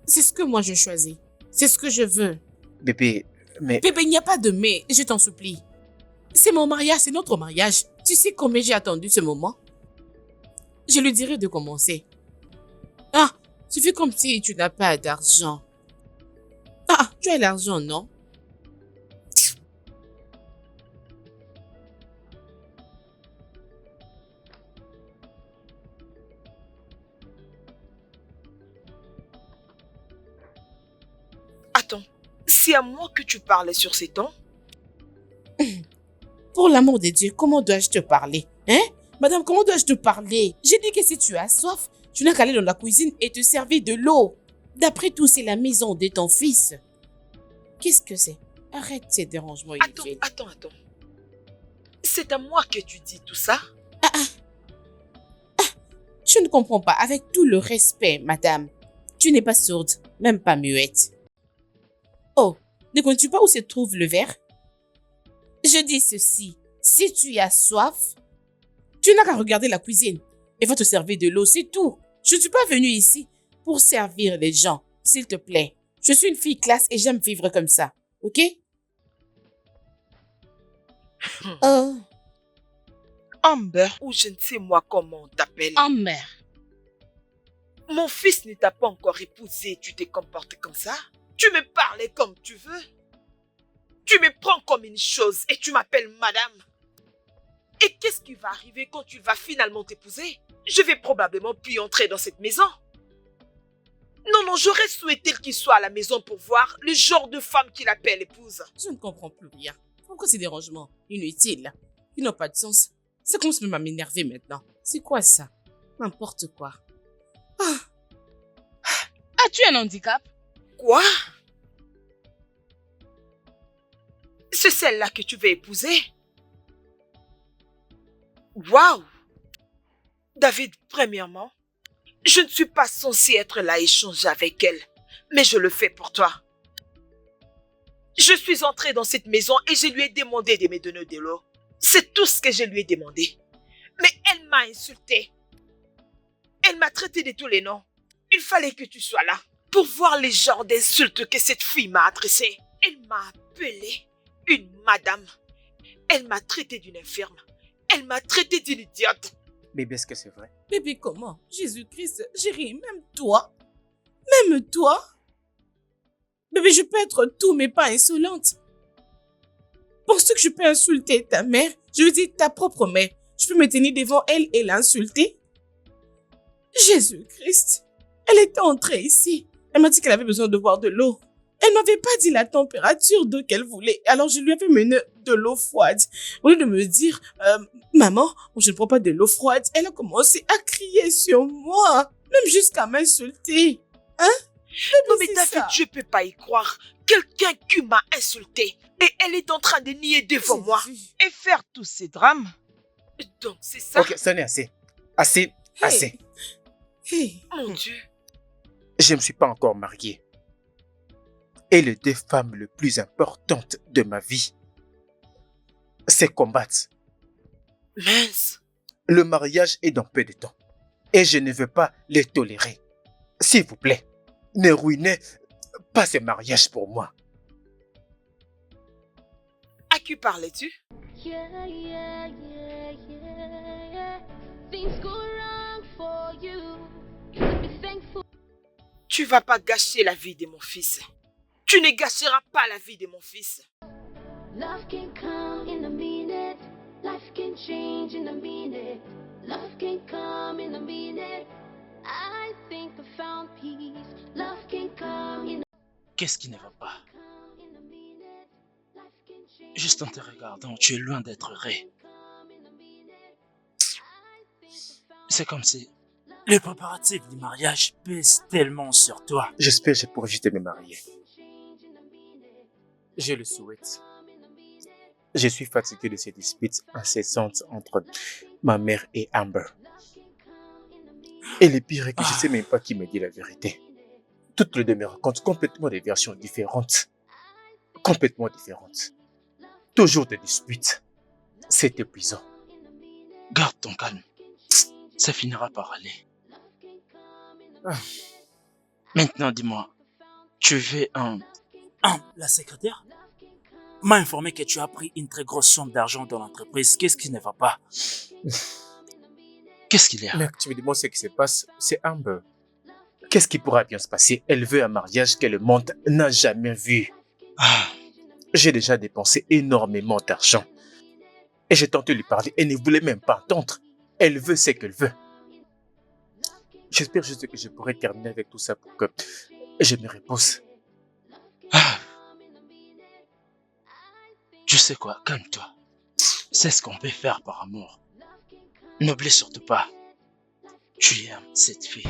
C'est ce que moi je choisis. C'est ce que je veux. Bébé, mais... Bébé, il n'y a pas de mais, je t'en supplie. C'est mon mariage, c'est notre mariage. Tu sais combien j'ai attendu ce moment? Je lui dirai de commencer. Ah, tu fais comme si tu n'as pas d'argent. Ah, tu as l'argent, non? Attends, c'est à moi que tu parlais sur ces tons? Pour l'amour de Dieu, comment dois-je te parler? Hein? Madame, comment dois-je te parler? J'ai dit que si tu as soif, tu n'as qu'à aller dans la cuisine et te servir de l'eau. D'après tout, c'est la maison de ton fils. Qu'est-ce que c'est? Arrête ces dérangements inutiles. Attends. C'est à moi que tu dis tout ça? Je ne comprends pas. Avec tout le respect, madame, tu n'es pas sourde, même pas muette. Oh, ne connais-tu pas où se trouve le verre? Je dis ceci, si tu as soif, tu n'as qu'à regarder la cuisine et va te servir de l'eau, c'est tout. Je ne suis pas venue ici pour servir les gens, s'il te plaît. Je suis une fille classe et j'aime vivre comme ça, ok? Amber, ou je ne sais moi comment on t'appelle. Amber. Mon fils ne t'a pas encore épousé, tu t'es comporté comme ça? Tu me parlais comme tu veux? Tu me prends comme une chose et tu m'appelles madame? Et qu'est-ce qui va arriver quand tu vas finalement t'épouser? Je vais probablement plus entrer dans cette maison. Non, j'aurais souhaité qu'il soit à la maison pour voir le genre de femme qu'il appelle épouse. Je ne comprends plus rien. Pourquoi ces dérangements inutiles? Ils n'ont pas de sens. Ça commence même à m'énerver maintenant. C'est quoi ça? N'importe quoi. As-tu un handicap? Quoi? C'est celle-là que tu veux épouser? Waouh! David, premièrement, je ne suis pas censée être là à échanger avec elle, mais je le fais pour toi. Je suis entrée dans cette maison et je lui ai demandé de me donner de l'eau. C'est tout ce que je lui ai demandé. Mais elle m'a insultée. Elle m'a traité de tous les noms. Il fallait que tu sois là pour voir les genres d'insultes que cette fille m'a adressées. Elle m'a appelée une madame. Elle m'a traité d'une infirme. Elle m'a traité d'une idiote. Bébé, est-ce que c'est vrai? Bébé, comment? Jésus-Christ, chérie, même toi? Même toi? Bébé, je peux être tout, mais pas insolente. Penses-tu que je peux insulter ta mère? Je veux dire ta propre mère. Je peux me tenir devant elle et l'insulter? Jésus-Christ. Elle était entrée ici. Elle m'a dit qu'elle avait besoin de boire de l'eau. Elle m'avait pas dit la température d'eau qu'elle voulait. Alors je lui avais mené de l'eau froide. Au lieu de me dire, maman, je ne prends pas de l'eau froide, elle a commencé à crier sur moi. Même jusqu'à m'insulter. Hein? Non mais c'est David, ça. je peux pas y croire. Quelqu'un qui m'a insulté et elle est en train de nier devant moi. Et faire tous ces drames. Donc c'est ça? Ok, ça n'est assez. Assez, assez. Hey. Mon Dieu. Je ne me suis pas encore marié. Et les deux femmes les plus importantes de ma vie, c'est combattre. Mince. Le mariage est dans peu de temps. Et je ne veux pas les tolérer. S'il vous plaît, ne ruinez pas ce mariage pour moi. À qui parlais-tu? Yeah, yeah, yeah, yeah, yeah. Things go wrong for you. You should be thankful. Tu vas pas gâcher la vie de mon fils. Tu ne gâcheras pas la vie de mon fils. Love can come in a minute. Life can change in a minute. Love can come in a minute. I think I found peace. Love can come in Qu'est-ce qui ne va pas? a minute. Life can change. Juste en te regardant, tu es loin d'être heureux. C'est comme si les préparatifs du mariage pèsent tellement sur toi. J'espère que je pourrai vite me marier. Je le souhaite. Je suis fatigué de ces disputes incessantes entre ma mère et Amber. Et le pire est que je ne sais même pas qui me dit la vérité. Toutes les deux me racontent complètement des versions différentes. Complètement différentes. Toujours des disputes. C'est épuisant. Garde ton calme. Ça finira par aller. Maintenant, dis-moi, tu veux un... La secrétaire m'a informé que tu as pris une très grosse somme d'argent dans l'entreprise. Qu'est-ce qui ne va pas? Qu'est-ce qu'il y a? Mec, tu me demandes ce qui se passe, c'est Amber. Qu'est-ce qui pourra bien se passer? Elle veut un mariage que le monde n'a jamais vu. Ah, J'ai déjà dépensé énormément d'argent. Et j'ai tenté de lui parler, elle ne voulait même pas entendre. Elle veut ce qu'elle veut. J'espère juste que je pourrai terminer avec tout ça pour que je me repose. ah. Tu sais quoi, calme-toi. C'est ce qu'on peut faire par amour. N'oublie surtout pas, tu aimes cette fille.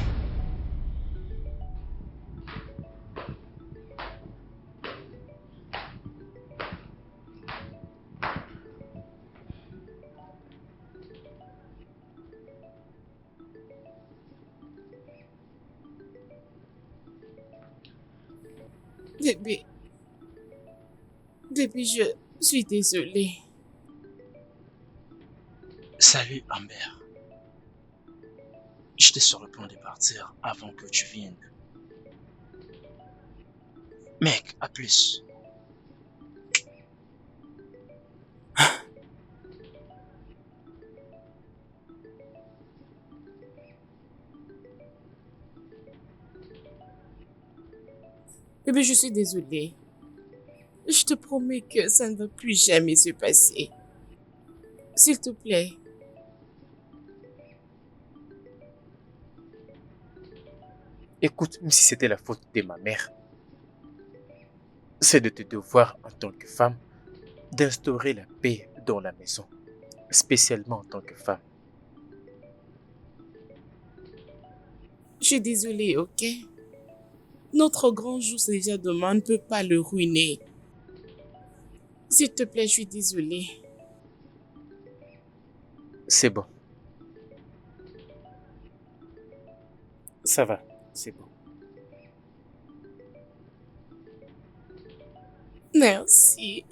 Bébé, je suis désolée. Salut Amber. J'étais sur le point de partir avant que tu viennes. Mec, à plus. Bébé, je suis désolée. Je te promets que ça ne va plus jamais se passer. S'il te plaît. Écoute, même si c'était la faute de ma mère, c'est de te devoir en tant que femme d'instaurer la paix dans la maison, spécialement en tant que femme. Je suis désolée, ok? Notre grand jour, c'est déjà demain, on ne peut pas le ruiner. S'il te plaît, je suis désolée. C'est bon. Ça va, c'est bon. Merci.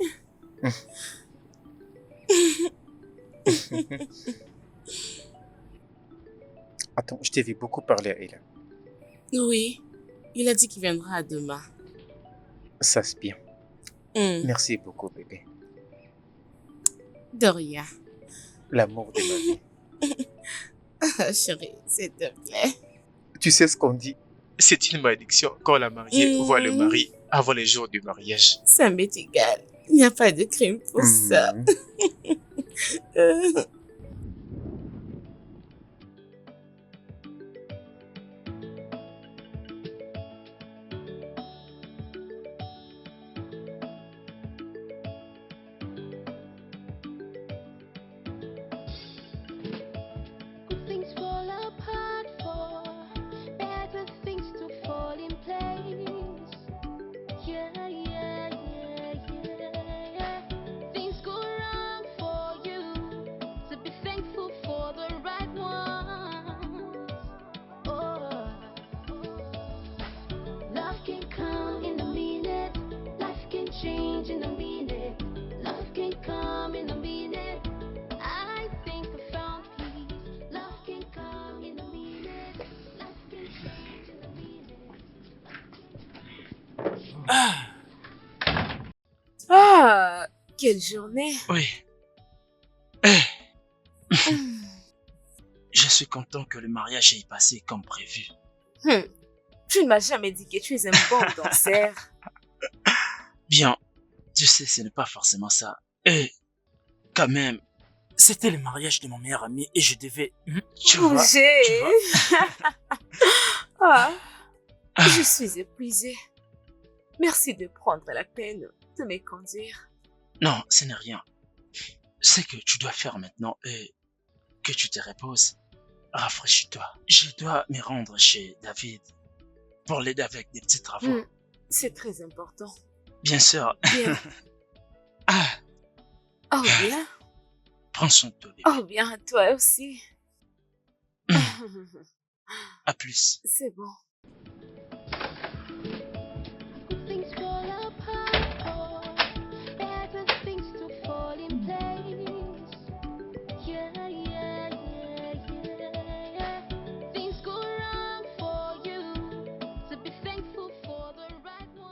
Attends, je t'ai vu beaucoup parler à elle. Oui, il a dit qu'il viendra demain. Ça c'est bien. Merci beaucoup, bébé. De rien. L'amour de ma vie. Chérie, s'il te plaît. Tu sais ce qu'on dit? C'est une malédiction quand la mariée voit le mari avant les jours du mariage. Ça m'est égal. Il n'y a pas de crime pour ça. Good things fall apart for better things to fall in place. Ah, quelle journée. Oui. Eh, je suis content que le mariage ait passé comme prévu. Tu ne m'as jamais dit que tu es un bon danseur. Bien, tu sais, ce n'est pas forcément ça. Et quand même, c'était le mariage de mon meilleur ami et je devais... Tu vois. Ah, je suis épuisée. Merci de prendre la peine de me conduire. Non, ce n'est rien. C'est que tu dois faire maintenant et que tu te reposes. Rafraîchis-toi. Je dois me rendre chez David pour l'aider avec des petits travaux. C'est très important. Bien sûr. Bien. Oh bien. Prends soin de toi, bébé. Oh bien, toi aussi. À plus. C'est bon. Things fall apart, better things to fall in place. Yeah, yeah, yeah, yeah. Things go wrong for you, so be thankful for the right one.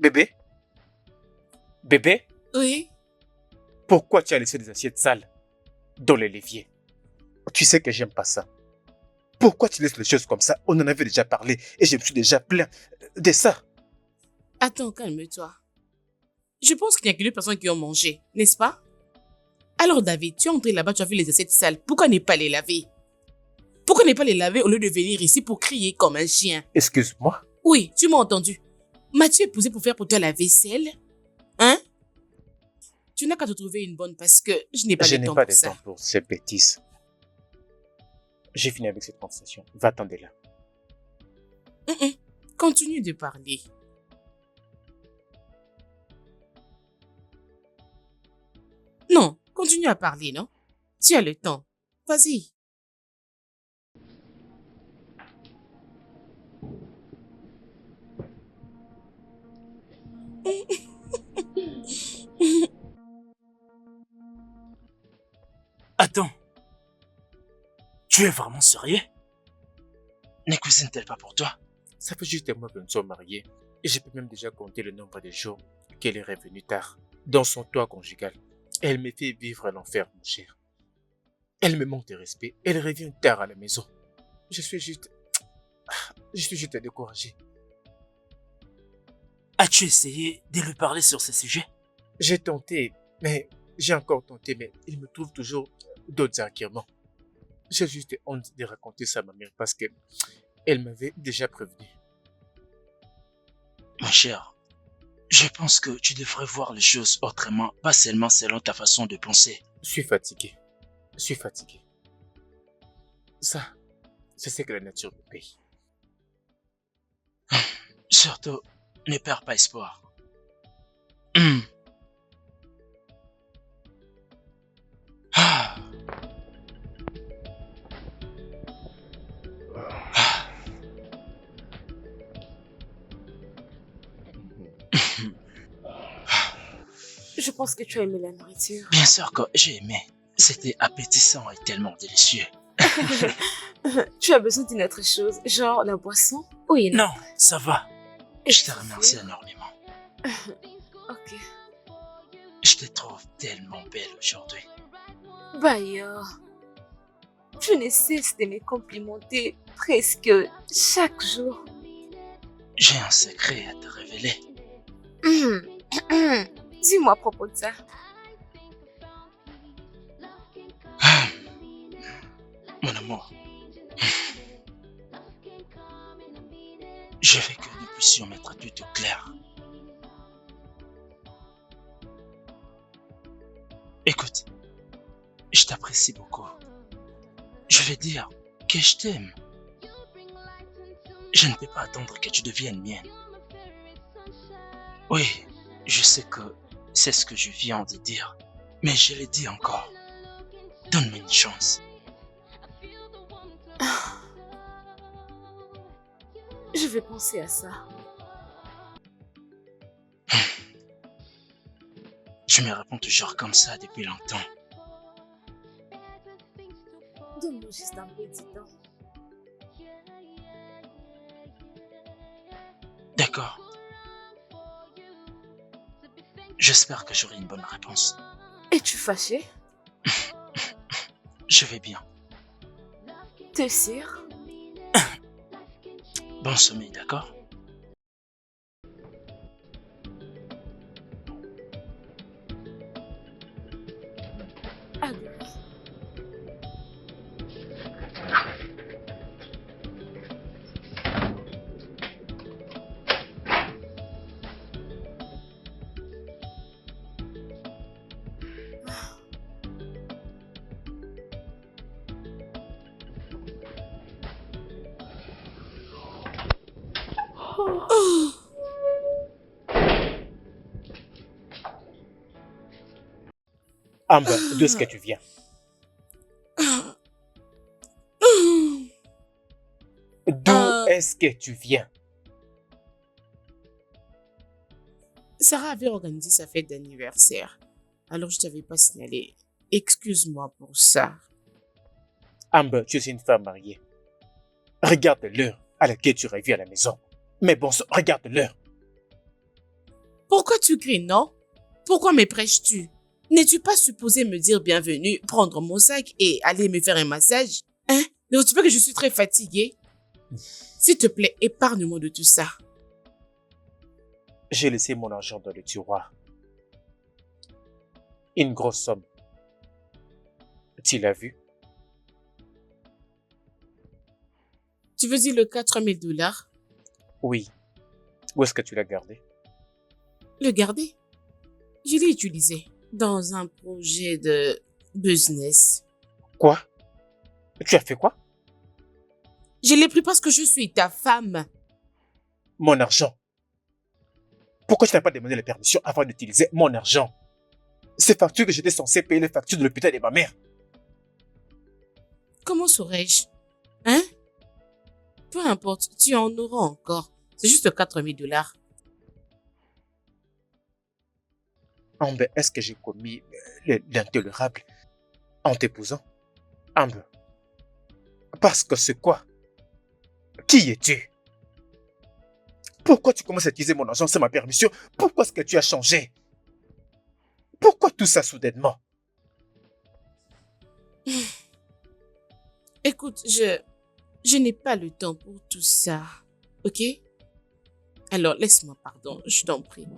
Bébé? Bébé? Oui? Pourquoi tu as laissé des assiettes sales dans les l'évier? Tu sais que j'aime pas ça. Pourquoi tu laisses les choses comme ça? On en avait déjà parlé et je me suis déjà plaint de ça. Attends, calme-toi. Je pense qu'il n'y a que deux personnes qui ont mangé, n'est-ce pas? Alors David, tu es entré là-bas, tu as vu les assiettes sales. Pourquoi ne pas les laver? Pourquoi ne pas les laver au lieu de venir ici pour crier comme un chien? Excuse-moi. Oui, tu m'as entendu. M'as-tu épousé pour faire pour toi la vaisselle? Hein? Tu n'as qu'à te trouver une bonne parce que je n'ai pas de temps pour ça. Je n'ai pas de temps pour ces bêtises. J'ai fini avec cette conversation. Va-t'en de là. Continue de parler. Non, continue à parler, non? Tu as le temps. Vas-y. Attends. Tu es vraiment sérieux? Ne cuisine-t-elle pas pour toi? Ça fait juste un mois que nous sommes mariés. Et je peux même déjà compter le nombre de jours qu'elle est revenue tard dans son toit conjugal. Elle me fait vivre l'enfer, mon cher. Elle me manque de respect. Elle revient tard à la maison. Je suis juste découragé. As-tu essayé de lui parler sur ce sujet? J'ai encore tenté, mais il me trouve toujours d'autres arguments. J'ai juste honte de raconter ça à ma mère parce que elle m'avait déjà prévenu. Mon cher, je pense que tu devrais voir les choses autrement, pas seulement selon ta façon de penser. Je suis fatigué. Ça, c'est ce que la nature me paye. Surtout, ne perds pas espoir. Je pense que tu as aimé la nourriture. Bien sûr que j'ai aimé. C'était appétissant et tellement délicieux. Tu as besoin d'une autre chose, genre la boisson? Oui, non, ça va. Je te remercie énormément. Ok. Je te trouve tellement belle aujourd'hui. Bayo, tu ne cesses de me complimenter presque chaque jour. J'ai un secret à te révéler. Dis-moi à propos de ça. Mon amour, je veux que nous puissions mettre tout au clair. Écoute, je t'apprécie beaucoup. Je veux dire, que je t'aime. Je ne peux pas attendre que tu deviennes mienne. Oui, je sais que c'est ce que je viens de dire, mais je le dis encore. Donne-moi une chance. Je vais penser à ça. Tu me réponds toujours comme ça depuis longtemps. Donne-moi juste un peu de temps. D'accord. J'espère que j'aurai une bonne réponse. Es-tu fâché? Je vais bien. T'es sûr? Bon sommeil, d'accord? Adieu. Amber, d'où est-ce que tu viens? D'où est-ce que tu viens? Sarah avait organisé sa fête d'anniversaire. Alors je t'avais pas signalé. Excuse-moi pour ça. Amber, tu es une femme mariée. Regarde l'heure à laquelle tu reviens à la maison. Mais bon, regarde l'heure. Pourquoi tu cries, non? Pourquoi me prêches-tu? N'es-tu pas supposé me dire bienvenue, prendre mon sac et aller me faire un massage? Hein? Ne vois-tu pas que je suis très fatiguée? S'il te plaît, épargne-moi de tout ça. J'ai laissé mon argent dans le tiroir. Une grosse somme. Tu l'as vu? Tu veux dire le 4000 $? Oui. Où est-ce que tu l'as gardé? Le garder? Je l'ai utilisé dans un projet de business. Quoi? Tu as fait quoi? Je l'ai pris parce que je suis ta femme. Mon argent. Pourquoi tu n'as pas demandé la permission avant d'utiliser mon argent? Ces factures que j'étais censé payer, les factures de l'hôpital de ma mère. Comment saurais-je? Hein? Peu importe, tu en auras encore. C'est juste 4000 $. Amber, est-ce que j'ai commis l'intolérable en t'épousant? Amber. Parce que c'est quoi? Qui es-tu? Pourquoi tu commences à utiliser mon argent sans ma permission? Pourquoi est-ce que tu as changé? Pourquoi tout ça soudainement? Écoute, je n'ai pas le temps pour tout ça. Ok? Alors, laisse-moi, pardon, je t'en prie.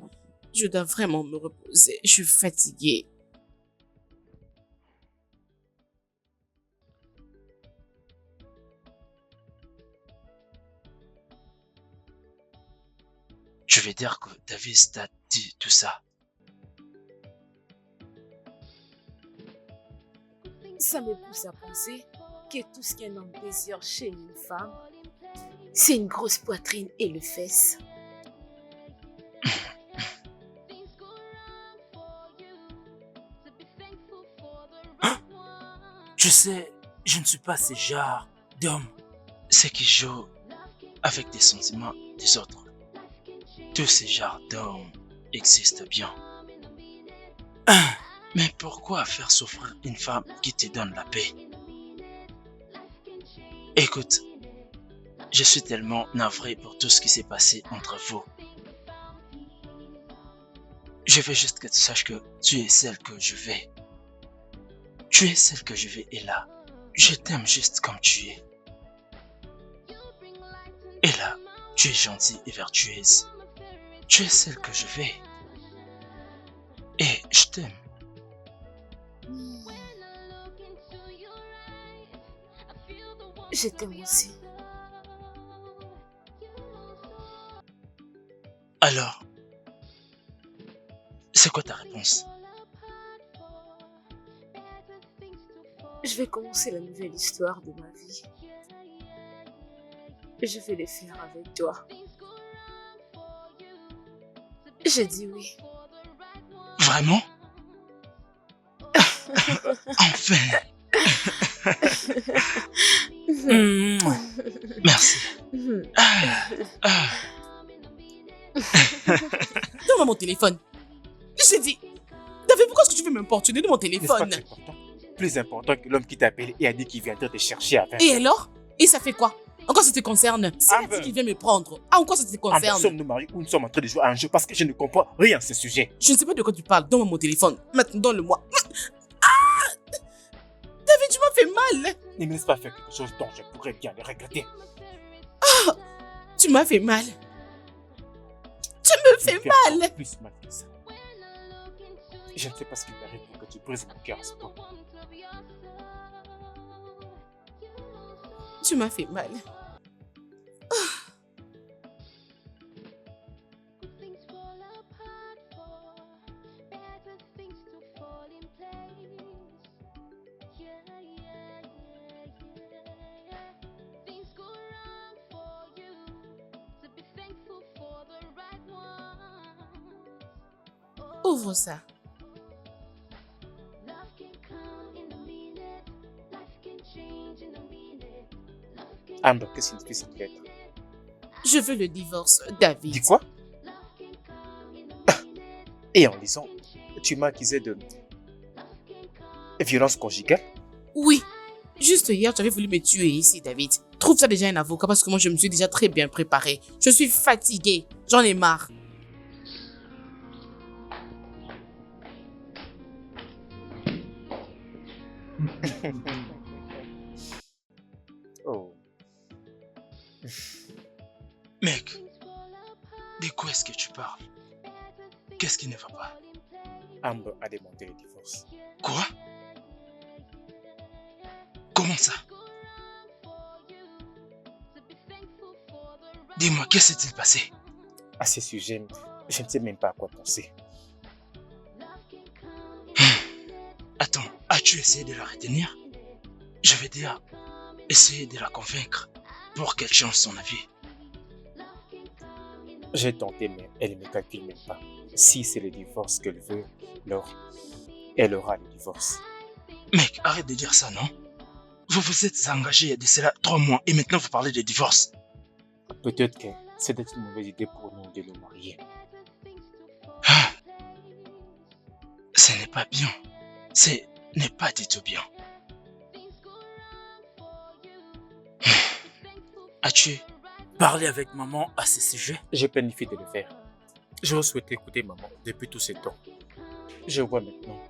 Je dois vraiment me reposer. Je suis fatiguée. Je vais dire que David t'a dit tout ça. Ça me pousse à penser que tout ce qu'un homme désire chez une femme, c'est une grosse poitrine et le fesse. Tu sais, je ne suis pas ce genre d'homme. Ceux qui jouent avec des sentiments des autres. Tous ces genres d'hommes existent bien. Mais pourquoi faire souffrir une femme qui te donne la paix? Écoute, je suis tellement navré pour tout ce qui s'est passé entre vous. Je veux juste que tu saches que tu es celle que je veux. Tu es celle que je veux et là, je t'aime juste comme tu es. Et là, tu es gentille et vertueuse. Tu es celle que je veux. Et je t'aime. Je t'aime aussi. Alors, c'est quoi ta réponse? Je vais commencer la nouvelle histoire de ma vie Je vais le faire avec toi. J'ai dit oui. Vraiment? Enfin. Merci. Donne-moi mon téléphone. J'ai dit. David, pourquoi est-ce que tu veux m'importuner de mon N'est-ce pas téléphone? que c'est important? Plus important que l'homme qui t'a appelé et a dit qu'il viendrait te chercher à 20. Et alors? Et ça fait quoi? En quoi ça te concerne? S'il a dit qu'il vient me prendre, en quoi ça te concerne? Sommes-nous mariés ou nous sommes en train de jouer à un jeu parce que je ne comprends rien à ce sujet. Je ne sais pas de quoi tu parles. Donne-moi mon téléphone. Maintenant, donne-le-moi. Ah! David, tu m'as fait mal. Ne me laisse pas faire quelque chose dont je pourrais bien le regretter. Ah! Tu m'as fait mal. Tu me fais mal. Plus mal que ça. Je ne sais pas ce qui m'arrive pour que tu brises mon cœur à ce point. Tu m'as fait mal. Ouvre ça. Amber, qu'est-ce que signifie cette lettre? Je veux le divorce, David. Dis quoi? Et en lisant, tu m'as accusé de violence conjugale? Oui. Juste hier, tu avais voulu me tuer ici, David. Trouve ça déjà un avocat parce que moi, je me suis déjà très bien préparée. Je suis fatiguée. J'en ai marre. Oh. Mec, de quoi est-ce que tu parles? Qu'est-ce qui ne va pas? Amber a demandé le divorce. Quoi? Comment ça? Dis-moi, qu'est-ce qui s'est passé? À ce sujet, je ne sais même pas à quoi penser. Attends, as-tu essayé de la retenir? Je veux dire, essayer de la convaincre pour qu'elle change son avis. J'ai tenté, mais elle ne me calcule même pas. Si c'est le divorce qu'elle veut, alors elle aura le divorce. Mec, arrête de dire ça, non? Vous vous êtes engagé il y a de cela 3 mois et maintenant vous parlez de divorce. Peut-être que c'était une mauvaise idée pour nous de nous marier. Ah, ce n'est pas bien. Ce n'est pas du tout bien. As-tu parlé avec maman à ce sujet? J'ai planifié de le faire. J'aurais souhaité écouter maman depuis tout ce temps. Je vois maintenant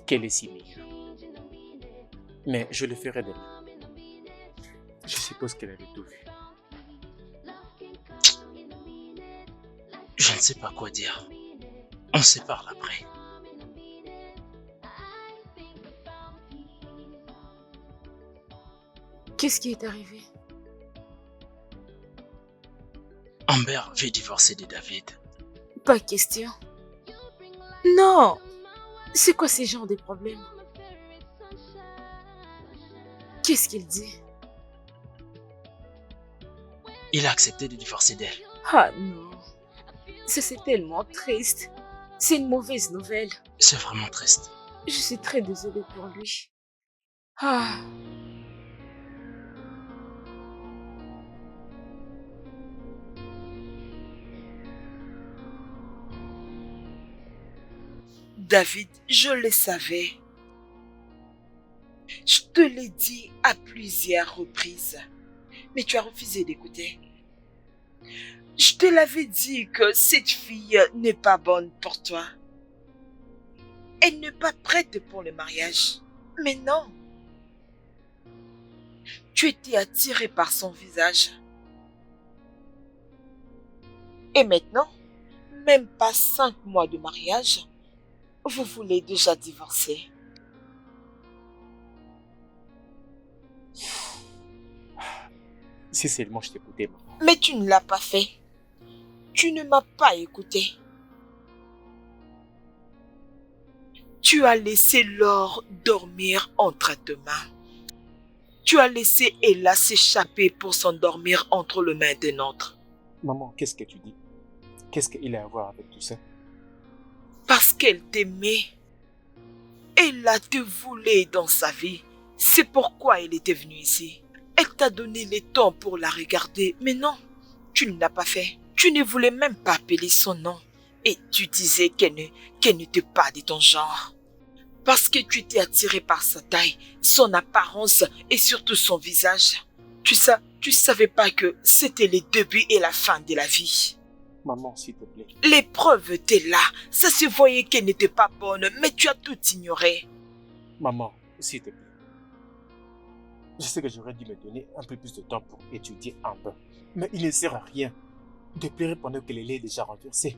qu'elle est si meilleure. Mais je le ferai demain. Je suppose qu'elle avait tout vu. Je ne sais pas quoi dire. On se parle après. Qu'est-ce qui est arrivé? Amber veut divorcer de David. Pas question. Non! C'est quoi ces genres de problèmes? Qu'est-ce qu'il dit? Il a accepté de divorcer d'elle. Ah non. Ça, c'est tellement triste. C'est une mauvaise nouvelle. C'est vraiment triste. Je suis très désolée pour lui. Ah. David, je le savais. Je te l'ai dit à plusieurs reprises, mais tu as refusé d'écouter. Je te l'avais dit que cette fille n'est pas bonne pour toi. Elle n'est pas prête pour le mariage. Mais non. Tu étais attiré par son visage. Et maintenant, même pas 5 mois de mariage, vous voulez déjà divorcer. Si seulement je t'écoutais, maman. Mais tu ne l'as pas fait. Tu ne m'as pas écouté. Tu as laissé Laure dormir entre tes mains. Tu as laissé Ella s'échapper pour s'endormir entre les mains d'un autre. Maman, qu'est-ce que tu dis? Qu'est-ce qu'il a à voir avec tout ça? Parce qu'elle t'aimait. Ella te voulait dans sa vie. C'est pourquoi elle était venue ici. Elle t'a donné le temps pour la regarder, mais non, tu ne l'as pas fait. Tu ne voulais même pas appeler son nom. Et tu disais qu'elle n'était pas de ton genre. Parce que tu étais attiré par sa taille, son apparence et surtout son visage. Tu savais pas que c'était le début et la fin de la vie. Maman, s'il te plaît. L'épreuve était là. Ça se voyait qu'elle n'était pas bonne, mais tu as tout ignoré. Maman, s'il te plaît. Je sais que j'aurais dû me donner un peu plus de temps pour étudier un peu. Mais il ne sert à rien de pleurer pendant que le lait est déjà renversé.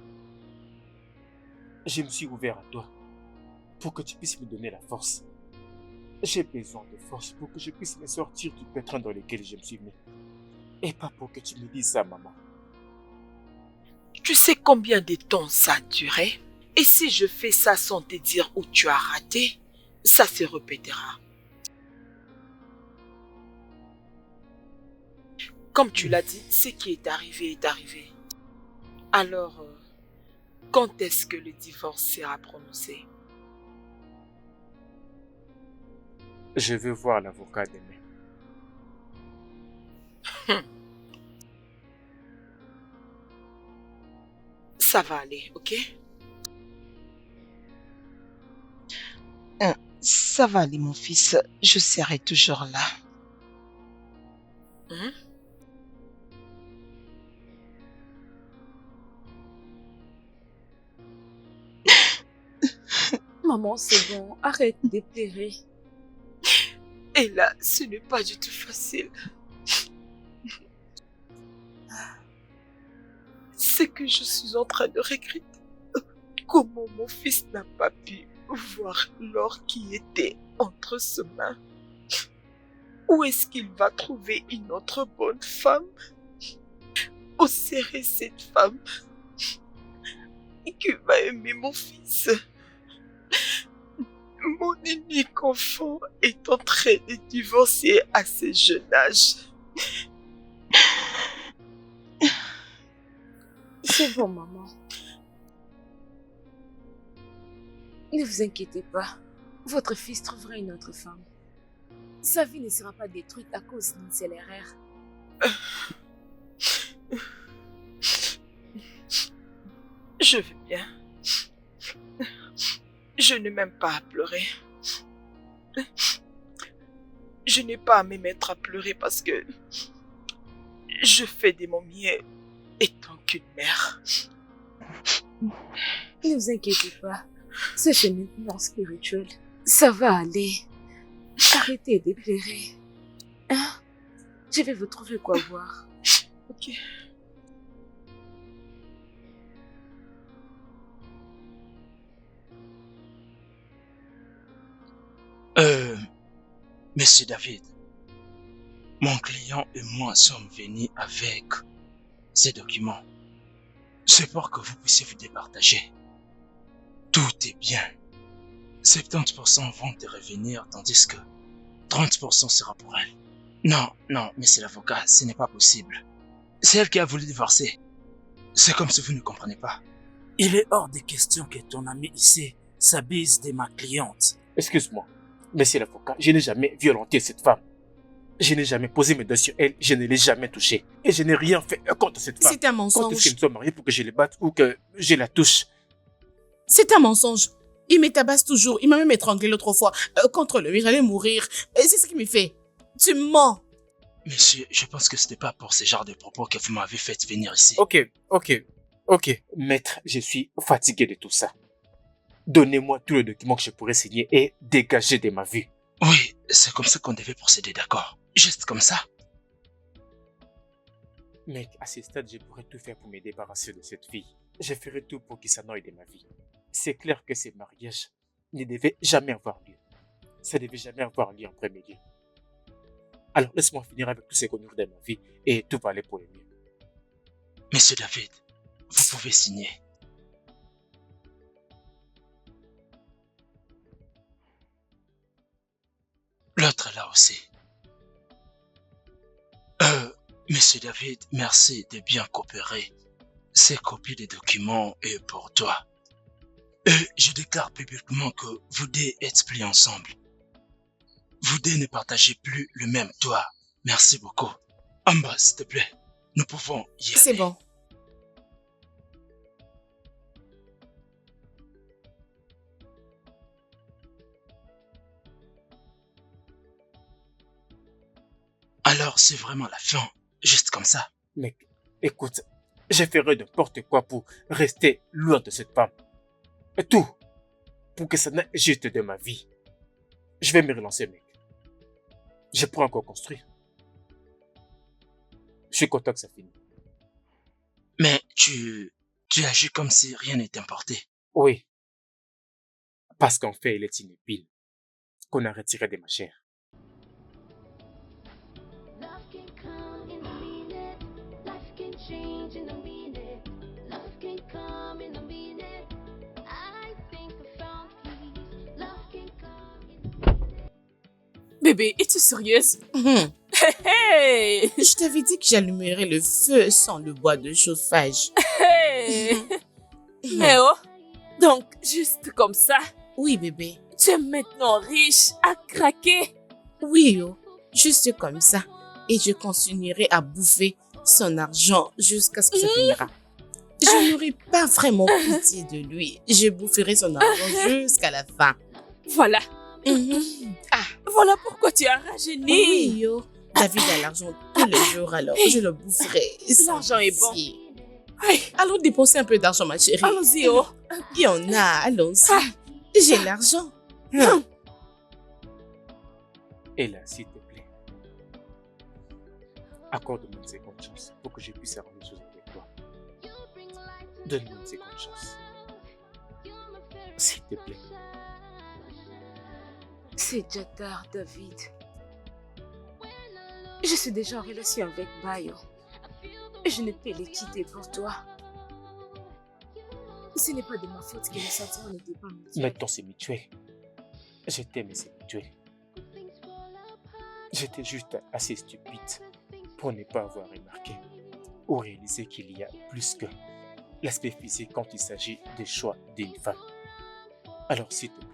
Je me suis ouvert à toi pour que tu puisses me donner la force. J'ai besoin de force pour que je puisse me sortir du pétrin dans lequel je me suis mis. Et pas pour que tu me dises ça, maman. Tu sais combien de temps ça a duré? Et si je fais ça sans te dire où tu as raté, ça se répétera. Comme tu l'as dit, ce qui est arrivé est arrivé. Alors, quand est-ce que le divorce sera prononcé? Je veux voir l'avocat demain. Ça va aller, ok? Ça va aller, mon fils. Je serai toujours là. Hein? Maman, c'est bon. Arrête de pleurer. Et là, ce n'est pas du tout facile. C'est que je suis en train de regretter comment mon fils n'a pas pu voir l'or qui était entre ses mains. Où est-ce qu'il va trouver une autre bonne femme? Où serait cette femme qui va aimer mon fils? Mon unique enfant est en train de divorcer à ce jeune âge. C'est bon, maman. Ne vous inquiétez pas. Votre fils trouvera une autre femme. Sa vie ne sera pas détruite à cause d'une seule erreur. Je vais bien. Je n'ai même pas à pleurer. Je n'ai pas à me mettre à pleurer parce que je fais de mon mieux étant qu'une mère. Ne vous inquiétez pas. C'est maintenant spirituel. Ça va aller. Arrêtez de pleurer. Hein? Je vais vous trouver quoi boire. Ok. Monsieur David, mon client et moi sommes venus avec ces documents. C'est pour que vous puissiez vous départager. Tout est bien. 70% vont te revenir, tandis que 30% sera pour elle. Non, mais c'est l'avocat, ce n'est pas possible. C'est elle qui a voulu divorcer. C'est comme si vous ne comprenez pas. Il est hors de question que ton ami ici s'abuse de ma cliente. Excuse-moi, monsieur l'avocat, je n'ai jamais violenté cette femme. Je n'ai jamais posé mes doigts sur elle, je ne l'ai jamais touchée. Et je n'ai rien fait contre cette femme. C'est un mensonge. Quand est-ce que nous sommes mariés pour que je les batte ou que je la touche? C'est un mensonge. Il me tabasse toujours. Il m'a même étranglé l'autre fois. Contre le mur, j'allais mourir. Et c'est ce qu'il me fait. Tu mens. Monsieur, je pense que ce n'est pas pour ce genre de propos que vous m'avez fait venir ici. Ok. Maître, je suis fatigué de tout ça. Donnez-moi tous les documents que je pourrais signer et dégager de ma vue. Oui, c'est comme ça qu'on devait procéder, d'accord? Juste comme ça. Mec, à ce stade, je pourrais tout faire pour me débarrasser de cette fille. Je ferai tout pour qu'il s'en aille de ma vie. C'est clair que ces mariages ne devaient jamais avoir lieu. Ça ne devait jamais avoir lieu en premier lieu. Alors laisse-moi finir avec tous ces conneries de ma vie et tout va aller pour le mieux. Monsieur David, vous pouvez signer. L'autre là aussi. Monsieur David, merci de bien coopérer. Ces copies des documents est pour toi. Et je déclare publiquement que vous deux êtes plus ensemble. Vous deux ne partagez plus le même toit. Merci beaucoup. Amba, s'il te plaît, nous pouvons y aller. C'est bon. Alors c'est vraiment la fin, juste comme ça. Mec, écoute, je ferai n'importe quoi pour rester loin de cette femme. Et tout, pour que ça n'ait juste de ma vie. Je vais me relancer, mec. Je pourrais encore construire. Je suis content que ça finisse. Mais tu agis comme si rien n'était importé. Oui. Parce qu'en fait, il est une épine qu'on a retirée de ma chair. Bébé, es-tu sérieuse? Mhm. Hey! Je t'avais dit que j'allumerais le feu sans le bois de chauffage. Hey! Mais oh! Donc, juste comme ça, Oui, bébé. tu es maintenant riche à craquer. Oui, oh. Juste comme ça. Et je continuerai à bouffer son argent jusqu'à ce que ça finira. Je n'aurai pas vraiment pitié de lui. Je boufferai son argent jusqu'à la fin. Voilà. Mhm. Voilà pourquoi tu as rajeuni. Oui, yo. David a l'argent tous les jours, alors je le boufferai. sans L'argent est bon. pitié. Hey, Allons dépenser un peu d'argent, ma chérie. allons-y, oh. Il y en a, allons-y. Ah. J'ai l'argent. Et là, s'il te plaît, accorde-moi une seconde chance pour que je puisse arranger les choses avec toi. Donne-moi une seconde chance. S'il te plaît. C'est déjà tard, David. Je suis déjà en relation avec Bayo. Et je ne peux les quitter pour toi. Ce n'est pas de ma faute que les sentiments n'étaient pas mutuels. Maintenant, c'est mutuel. Je t'aime et c'est mutuel. J'étais juste assez stupide pour ne pas avoir remarqué ou réalisé qu'il y a plus que l'aspect physique quand il s'agit des choix d'une femme. Alors, s'il te plaît.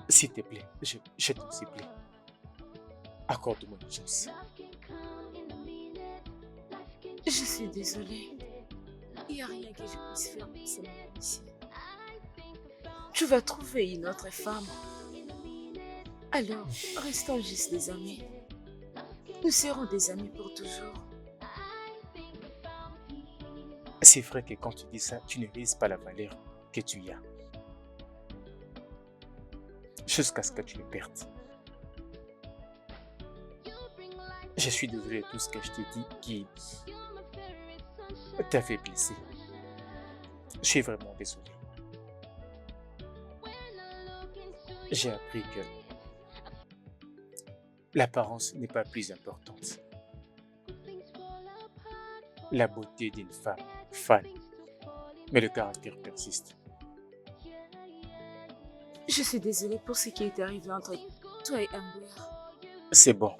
S'il te plaît, je t'en supplie. Accorde-moi une chance. Je suis désolée. Il n'y a rien que je puisse faire pour ce moment ici. Tu vas trouver une autre femme. Alors, restons juste des amis. Nous serons des amis pour toujours. C'est vrai que quand tu dis ça, tu ne réalises pas la valeur que tu y as. Jusqu'à ce que tu le perdes. Je suis désolé de tout ce que je t'ai dit qui t'avait blessé. Je suis vraiment désolé. J'ai appris que l'apparence n'est pas plus importante. La beauté d'une femme fan, mais le caractère persiste. Je suis désolée pour ce qui est arrivé entre toi et Amber. C'est bon.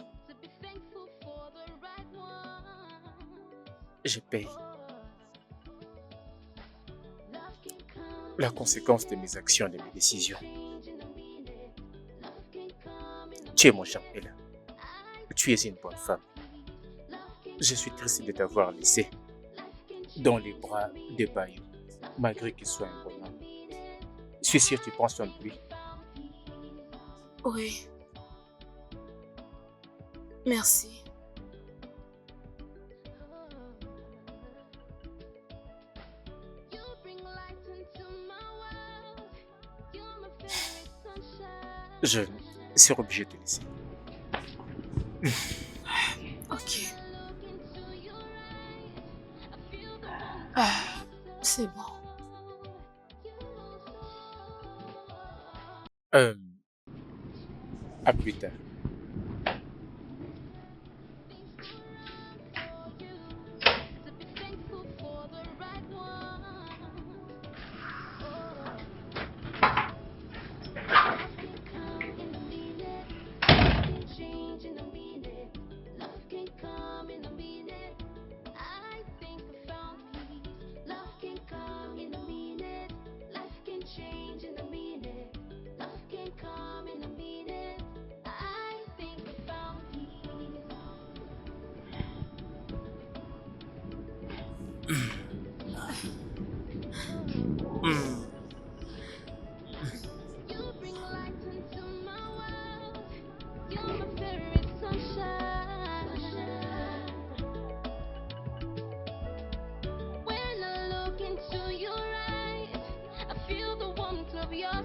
Je paye. La conséquence de mes actions et de mes décisions. Tu es mon Jean-Hélène. Tu es une bonne femme. Je suis triste de t'avoir laissé dans les bras de Bayo, malgré qu'il soit un bon homme. Je suis sûr que tu prends soin de lui. Oui. Merci. Je serai obligé de te laisser. Ok. Ah, c'est bon. À plus tard. You bring light into my world. You're my favorite sunshine. When I look into your eyes, I feel the warmth of your